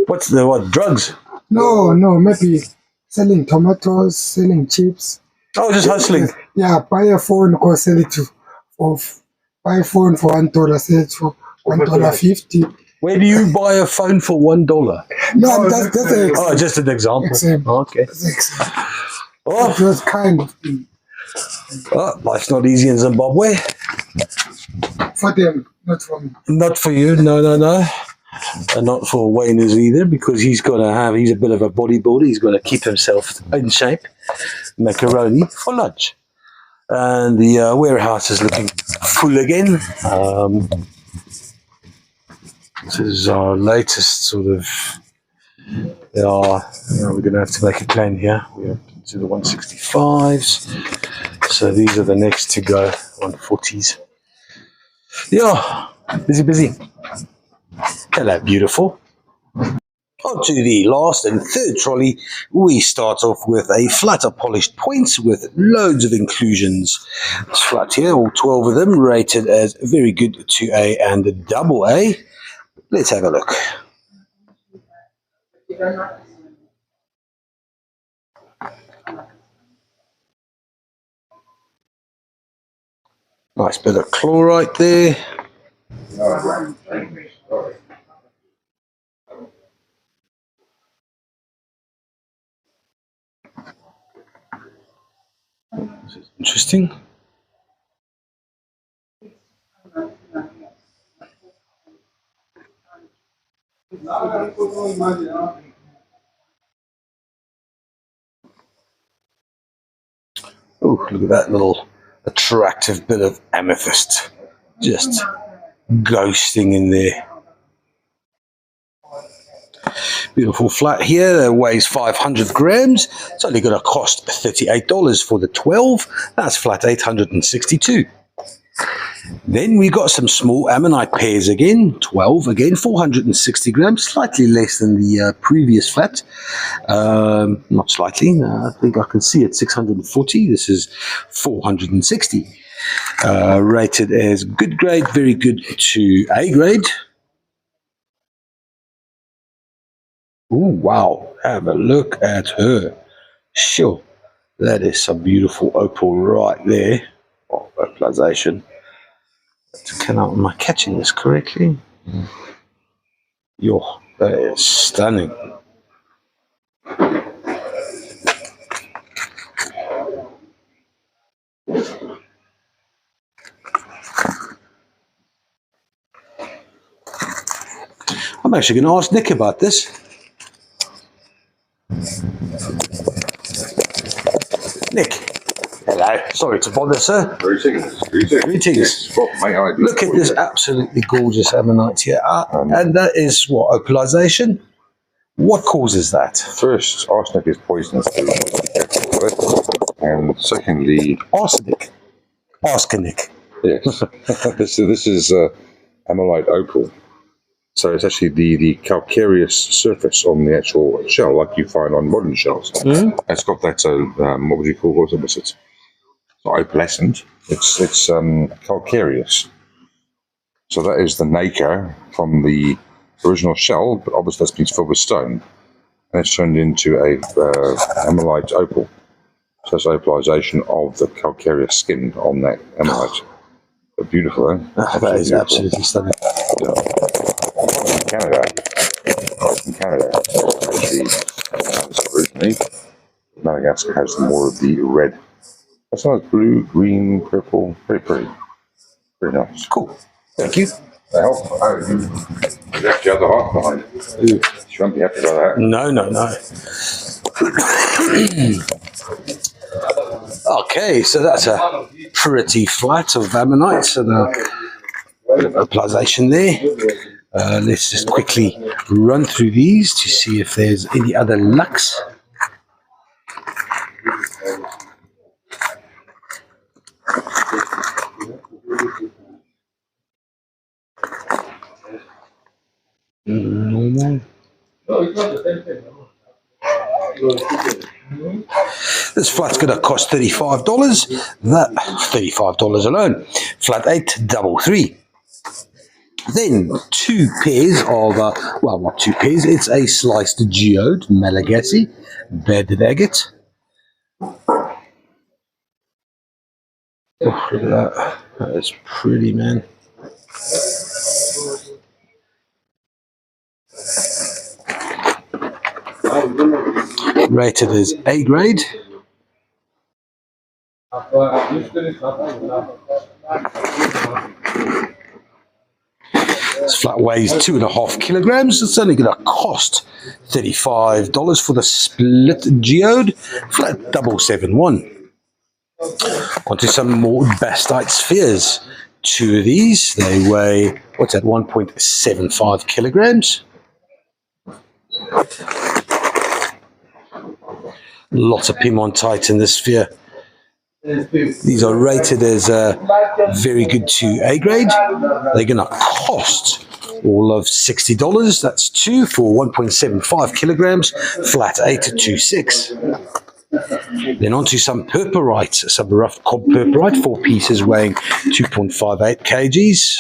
What's the what? Drugs? No, maybe selling tomatoes, selling chips. Oh, just hustling. Yeah, buy a phone, go sell it buy a phone for $1, sell it for $1.50. Where do you buy a phone for $1? No, that's an Oh, just an example. example. Okay. It was kind of thing. Oh, life's not easy in Zimbabwe. For them, not for me. Not for you, no. And not for Wayne's either, because he's a bit of a bodybuilder. He's got to keep himself in shape. Macaroni for lunch. And the warehouse is looking full again. This is our latest sort of. We're going to have to make a plan here. We're up to the 165s. So these are the next to go, 140s. Yeah, busy. Hello, beautiful. On to the last and third trolley. We start off with a flatter polished point with loads of inclusions. This flat here, all 12 of them, rated as very good 2A and double A. Let's have a look. Nice bit of chlorite there. This is interesting. Oh, look at that little attractive bit of amethyst. Just ghosting in there. Beautiful flat here. That weighs 500 grams. It's only going to cost $38 for the 12. That's flat 862. Then we got some small ammonite pairs again, 12 again, 460 grams, slightly less than the previous flat. Not slightly, I think I can see it, 640. This is 460. Rated as good grade, very good to A grade. Oh, wow, have a look at her. Sure, that is some beautiful opal right there. Oh, opalization. Am I catching this correctly? Yo, that is stunning. I'm actually going to ask Nick about this. Nick, hello. Sorry to bother, sir. Greetings. Greetings. Yes, what may I do? Look at this absolutely gorgeous ammonite here. And that is what, opalization? What causes that? First, arsenic is poisonous, and secondly, Arsenic. Arsenic. yes, this is ammonite opal. So it's actually the calcareous surface on the actual shell, like you find on modern shells. Mm-hmm. It's got that what would you call it? It's not opalescent. It's calcareous. So that is the nacre from the original shell, but obviously that's been filled with stone, and it's turned into a ammonite opal. So it's opalization of the calcareous skin on that ammonite. But beautiful, eh? That is absolutely stunning. Yeah. In Canada, actually, originally, Madagascar has more of the red. That's nice, blue, green, purple, very pretty. Very nice. Cool. Thank you. I hope you left the other half behind. You won't be happy about that. No. Okay, so that's a pretty flat of ammonites and a bit of opalization there. Let's just quickly run through these to see if there's any other lucks. Normal. This flat's going to cost $35. That $35 alone. Flat 833. Then two pairs of, well, not two pairs, it's a sliced geode, Malagasy, bedded agate. Oh, look at that. That is pretty, man. Rated as A grade. This flat weighs 2.5 kilograms. It's only going to cost $35 for the split geode. Flat 771. Onto some more bastite spheres. Two of these, they weigh, what's that, 1.75 kilograms. Lots of piemontite in this sphere. These are rated as very good to A grade. They're going to cost all of $60. That's two for 1.75 kilograms, flat 826. Then onto some purpurite, some rough cob purpurite, 4 pieces weighing 2.58 kgs.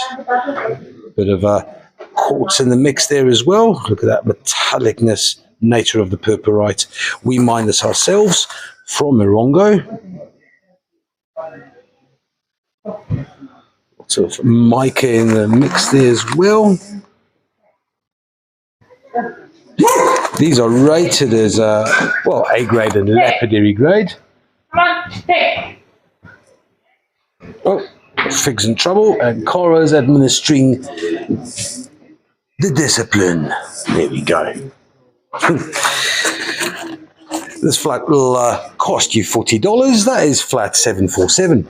Bit of quartz in the mix there as well. Look at that metallicness nature of the purpurite. We mine this ourselves from Morongo. Lots of mica in the mix there as well. These are rated as well, A grade and lapidary grade. Oh, Fig's in trouble, and Cora's administering the discipline. There we go. This flat will cost you $40. That is flat 747.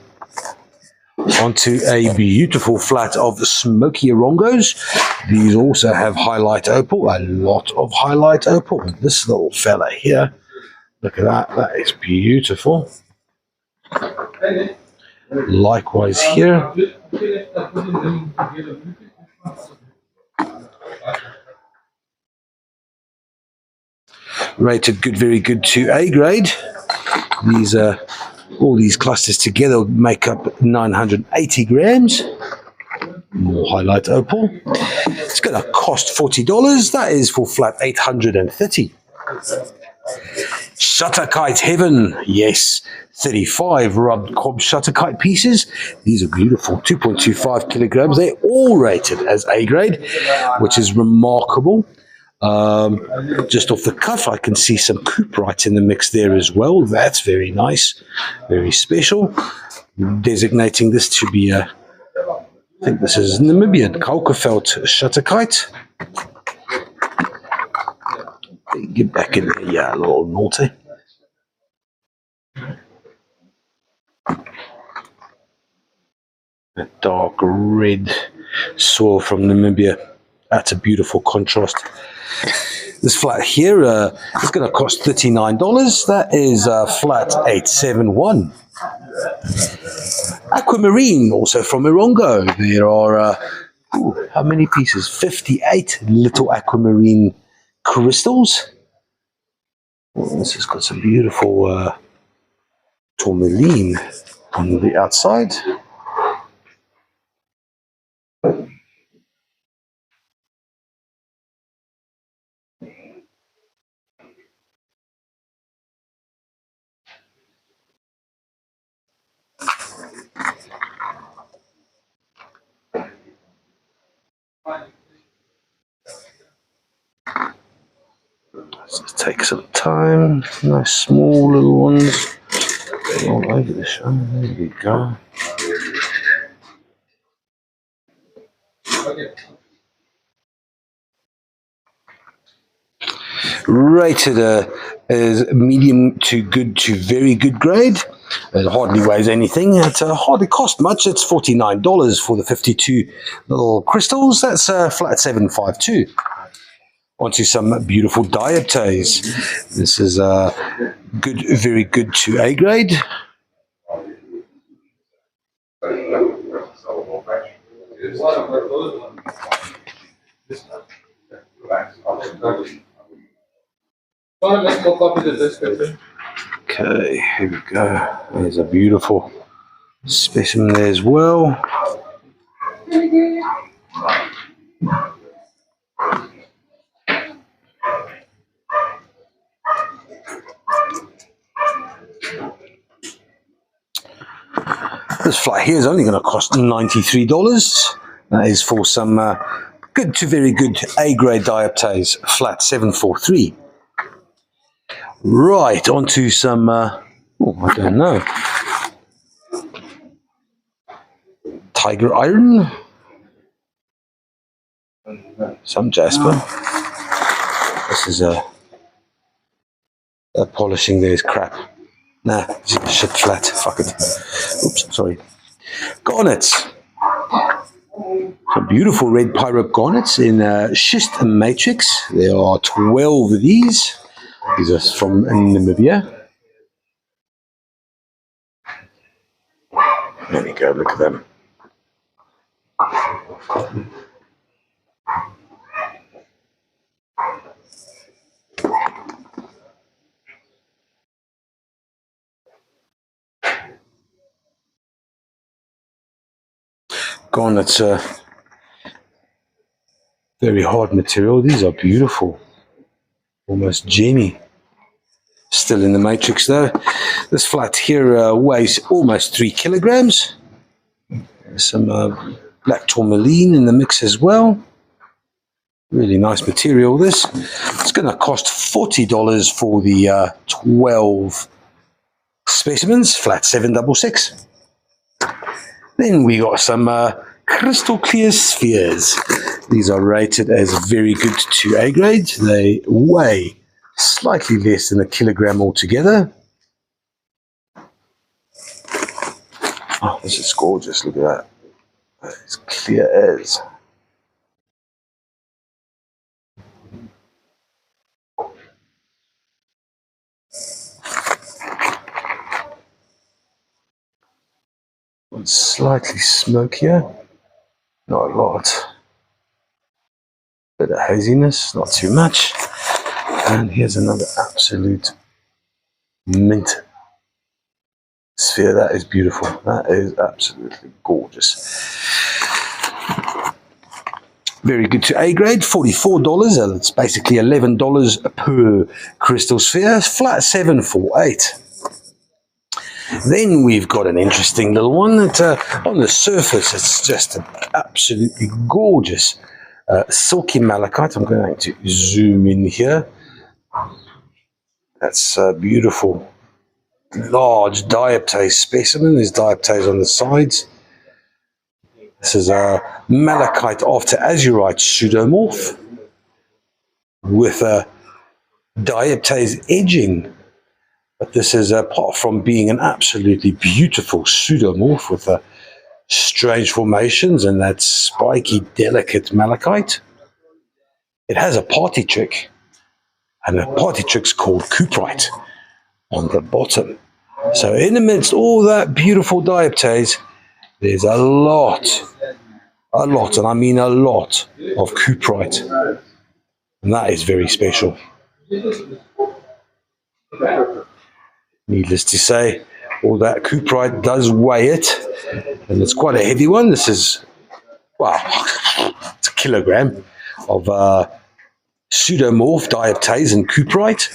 Onto a beautiful flat of smoky orongos. These also have highlight opal, a lot of highlight opal. This little fella here, look at that, that is beautiful. Likewise here. Rated good, very good to A grade. These are all these clusters together make up 980 grams. More highlight opal. It's going to cost $40. That is for flat 830. Shutterkite heaven. Yes, 35 rubbed cob shutterkite pieces. These are beautiful, 2.25 kilograms. They're all rated as A grade, which is remarkable. Just off the cuff, I can see some cooperite in the mix there as well. That's very nice, very special. Designating this to be a, I think this is Namibian Kalkefeld shutterkite. Get back in there, yeah, a little naughty. A dark red soil from Namibia. That's a beautiful contrast. This flat here is going to cost $39. That is flat 871. Aquamarine, also from Morongo. There are, how many pieces? 58 little aquamarine crystals. Oh, this has got some beautiful tourmaline on the outside. Let's take some time. Nice small little ones. All over the show. There we go. Rated as medium to good to very good grade. It hardly weighs anything. It hardly cost much. It's $49 for the 52 little crystals. That's flat 752. Onto some beautiful dioptase. This is good, very good to A grade. Okay, here we go. There's a beautiful specimen there as well. This flat here is only going to cost $93. That is for some good to very good A grade dioptase, flat 743. Right, onto some, oh, I don't know, tiger iron, some jasper. This is a polishing there is crap. Nah, shit flat, fuck it. Oops, sorry. Garnets. Some beautiful red pyro garnets in schist matrix. There are 12 of these. These are from Namibia. There we go, look at them. Garnet's a very hard material. These are beautiful, almost gemmy. Still in the matrix though. This flat here weighs almost 3 kilograms. There's some black tourmaline in the mix as well. Really nice material this. It's going to cost $40 for the 12 specimens, flat 766. Then we got some crystal clear spheres. These are rated as very good to A grade. They weigh slightly less than a kilogram altogether. Oh, this is gorgeous. Look at that. It's clear as. It's slightly smokier, not a lot. Bit of haziness, not too much. And here's another absolute mint sphere. That is beautiful. That is absolutely gorgeous. Very good to A grade, $44, and it's basically $11 per crystal sphere, flat 748. Then we've got an interesting little one that on the surface it's just an absolutely gorgeous silky malachite. I'm going to zoom in here. That's beautiful. Large dioptase specimen. There's dioptase on the sides. This is a malachite after azurite pseudomorph with a dioptase edging. But this is, apart from being an absolutely beautiful pseudomorph with strange formations and that spiky, delicate malachite, it has a party trick. And the party trick's called cuprite on the bottom. So in amidst all that beautiful dioptase, there's a lot, and I mean a lot of cuprite. And that is very special. Needless to say, all that cuprite does weigh it, and it's quite a heavy one. This is, well, it's a kilogram of pseudomorph, dioptase, and cuprite.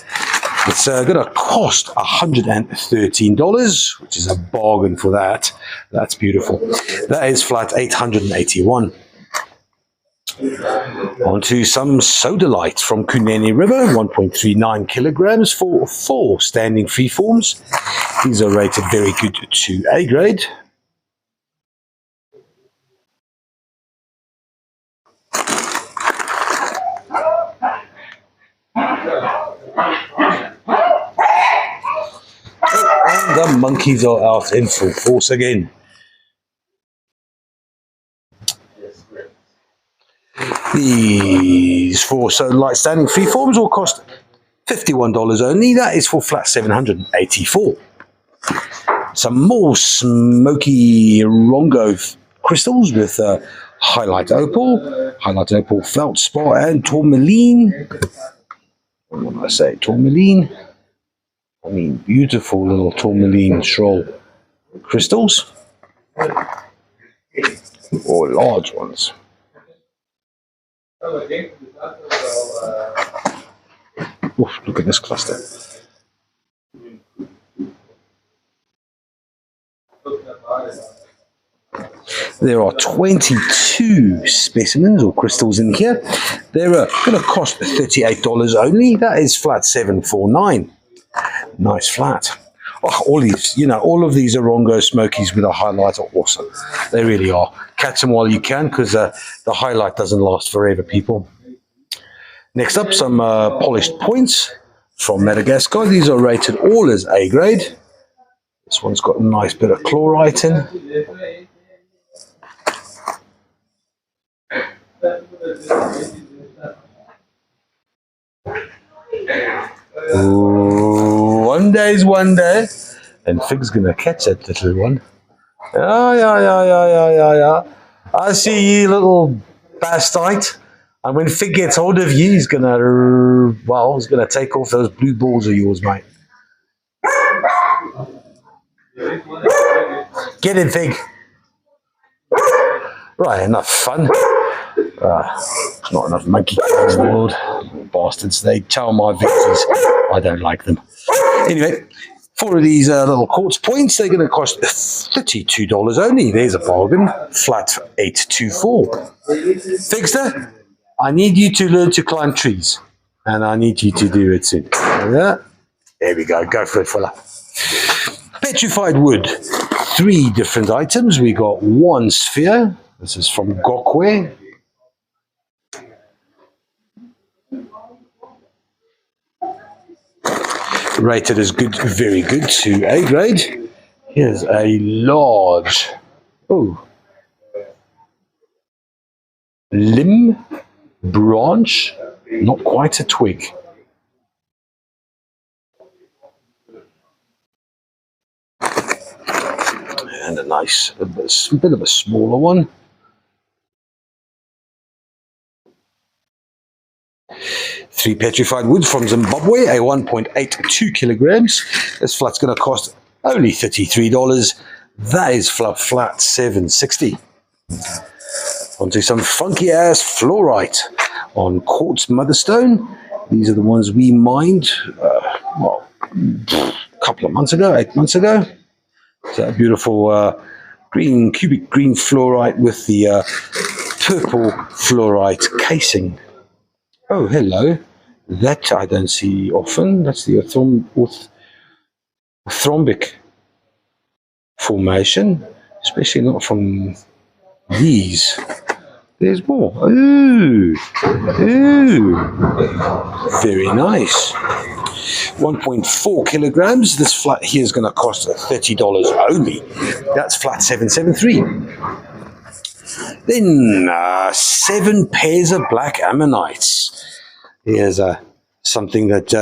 It's going to cost $113, which is a bargain for that. That's beautiful. That is flat 881. On to some sodalite from Kunene River, 1.39 kilograms for 4 standing freeforms. These are rated very good to A grade. And the monkeys are out in full force again. These 4 sodalite standing freeforms will cost $51 only. That is for flat 784. Some more smoky Rongo crystals with highlight opal, feldspar, and tourmaline. And when I say tourmaline, I mean beautiful little tourmaline troll crystals, or large ones. Oof, look at this cluster. There are 22 specimens or crystals in here. They're going to cost $38 only. That is flat 749. Nice flat. Oh, all these, all of these Orongo Smokies with a highlight are awesome. They really are. Catch them while you can, because the highlight doesn't last forever, people. Next up, some polished points from Madagascar. These are rated all as A grade. This one's got a nice bit of chlorite in. Ooh, one day, and Fig's gonna catch that little one. Yeah. I see you, little bastard. And when Fig gets hold of you, he's gonna take off those blue balls of yours, mate. Get in, Fig. Right, enough fun. Not enough monkey cars in the world. Bastards, they tell my victims I don't like them. Anyway, 4 of these little quartz points, they're going to cost $32 only. There's a bargain. Flat 824. Fixter, I need you to learn to climb trees. And I need you to do it soon. Yeah. There we go. Go for it, fella. Petrified wood. 3 different items. We got 1 sphere. This is from Gokwe. Rated as good, very good, to A grade. Here's a large, limb, branch, not quite a twig. And a nice, a bit of a smaller one. Three petrified wood from Zimbabwe, a 1.82 kilograms. This flat's going to cost only $33. That is flat 760. Onto some funky ass fluorite on quartz motherstone. These are the ones we mined, a couple of months ago, 8 months ago. So a beautiful green, cubic green fluorite with the purple fluorite casing. Oh, hello. That I don't see often. That's the orthombic formation, especially not from these. There's more. Ooh, ooh, very nice. 1.4 kilograms. This flat here is going to cost $30 only. That's flat 773. Then 7 pairs of black ammonites. Here's something that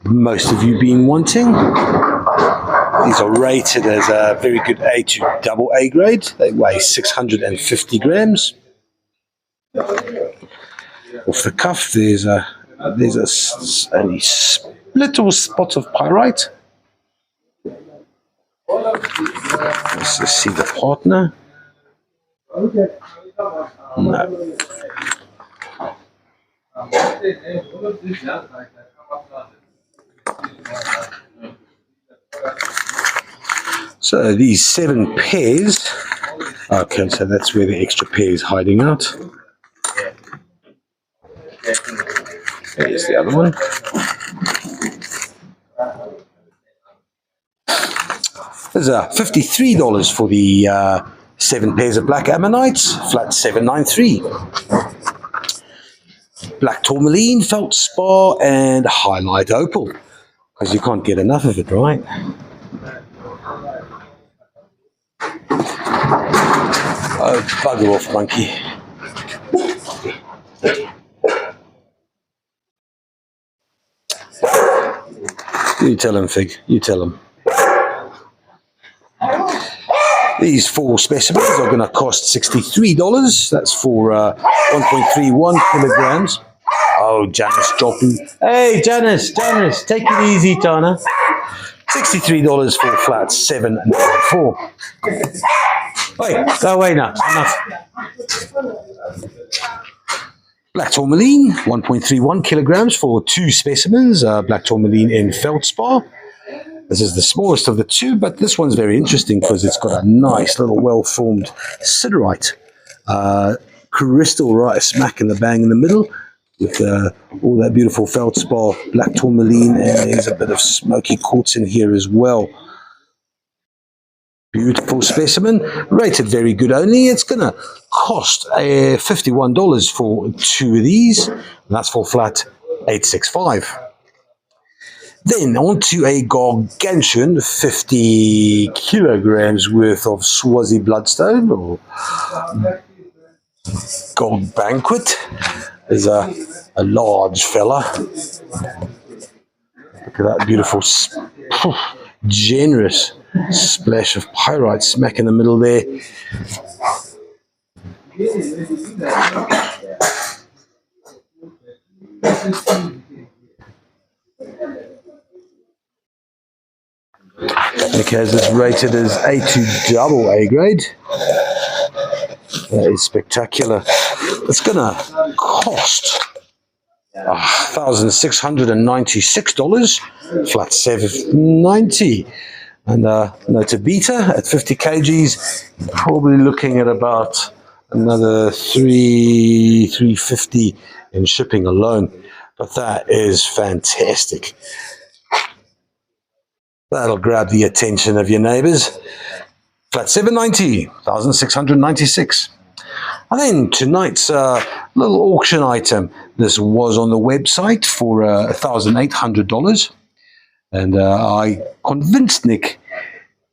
most of you been wanting. These are rated as a very good A to double A grade. They weigh 650 grams. Off the cuff, there's a little spot of pyrite. Let's just see the partner. No. So these 7 pairs. Okay, so that's where the extra pair is hiding out. There's the other one. There's $53 for the 7 pairs of black ammonites, flat 793. Black tourmaline, feldspar, and highlight opal, because you can't get enough of it, right? Oh, bugger off, monkey. You tell him, Fig. You tell him. These 4 specimens are going to cost $63. That's for 1.31 kilograms. Oh, Janice dropping. Hey, Janice, take it easy, Tana. $63 for flat 794. Wait, go away now. Enough. Black tourmaline, 1.31 kilograms for 2 specimens. Black tourmaline in feldspar. This is the smallest of the 2, but this one's very interesting because it's got a nice little well-formed siderite crystal right smack in the bang in the middle with all that beautiful feldspar, black tourmaline, and there's a bit of smoky quartz in here as well. Beautiful specimen, rated very good only. It's going to cost $51 for 2 of these, and that's for flat 865. Then on to a gargantuan 50 kilograms worth of Swazi bloodstone, or gold banquet. There's a large fella. Look at that beautiful, generous splash of pyrite smack in the middle there. Okay, this is rated as A to double A grade. That is spectacular. It's gonna cost $1,696, flat 790. And to beta at 50 kgs, probably looking at about another 350 in shipping alone. But that is fantastic. That'll grab the attention of your neighbors. Flat 790, 1,696. And then tonight's little auction item. This was on the website for $1,800. And I convinced Nick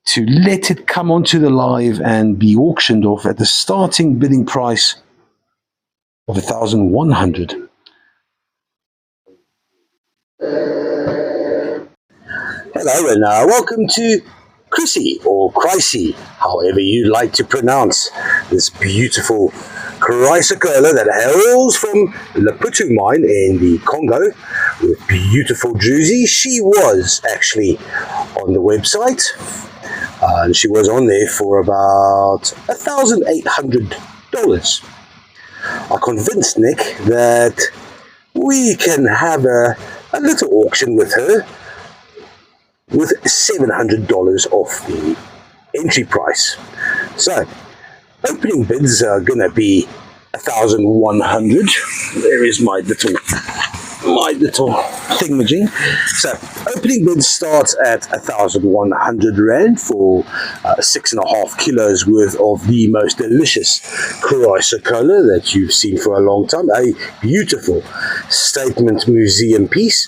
to let it come onto the live and be auctioned off at the starting bidding price of $1,100. Hello and welcome to Chrissy or Chrissy, however you like to pronounce this beautiful chrysocolla that hails from Laputu mine in the Congo with beautiful druzy. She was actually on the website and she was on there for about $1,800. I convinced Nick that we can have a little auction with her with $700 off the entry price. So, opening bids are going to be $1,100. There is my little thingamajig. So, opening bids starts at 1,100 Rand for 6.5 kilos worth of the most delicious chrysocolla that you've seen for a long time. A beautiful statement museum piece.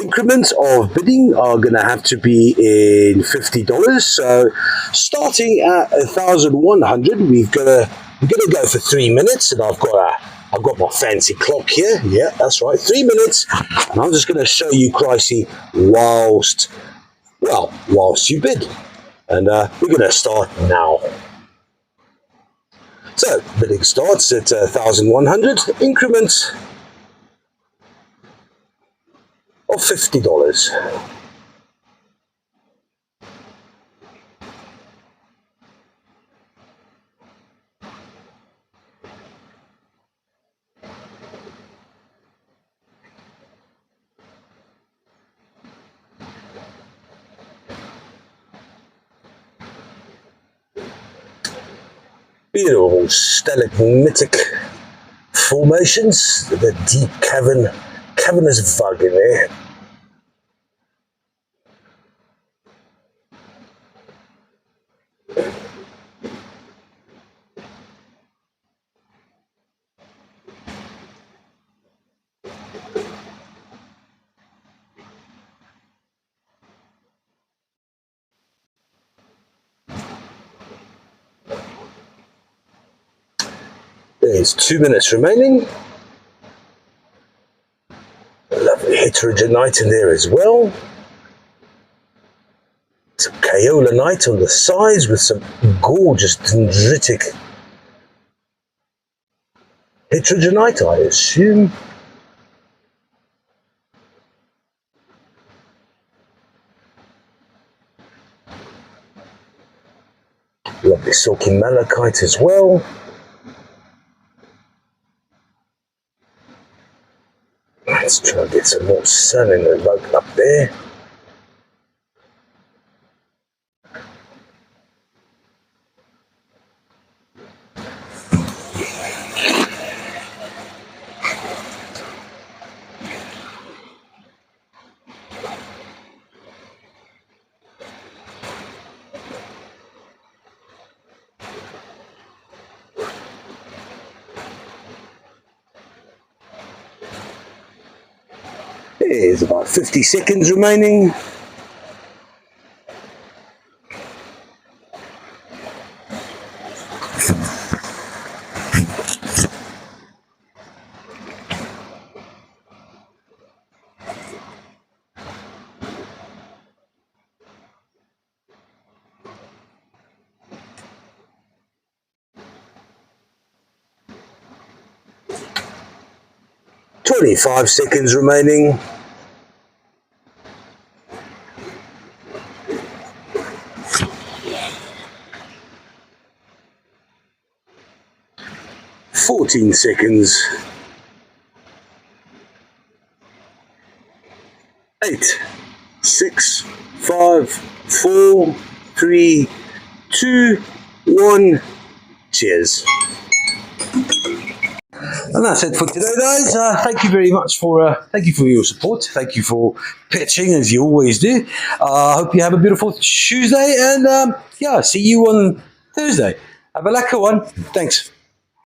Increments of bidding are going to have to be in $50. So starting at 1,100, we're gonna go for 3 minutes, and I've got my fancy clock here. Yeah, that's right, 3 minutes, and I'm just going to show you Chrissy whilst you bid, and we're going to start now. So bidding starts at 1,100, increments of $50. Beautiful stalagmitic formations, the deep cavernous vug in there. There's 2 minutes remaining. A lovely heterogenite in there as well. Some kaolinite on the sides with some gorgeous dendritic heterogenite, I assume. Lovely silky malachite as well. Let's try and get some more sun in the mug up there. There's about 50 seconds remaining. "25 seconds remaining. 14 seconds. 8, 6, 5, 4, 3, 2, 1. Cheers. And that's it for today, guys. Thank you very much for thank you for your support. Thank you for pitching as you always do. Hope you have a beautiful Tuesday, and yeah, see you on Thursday. Have a lekker one. Thanks.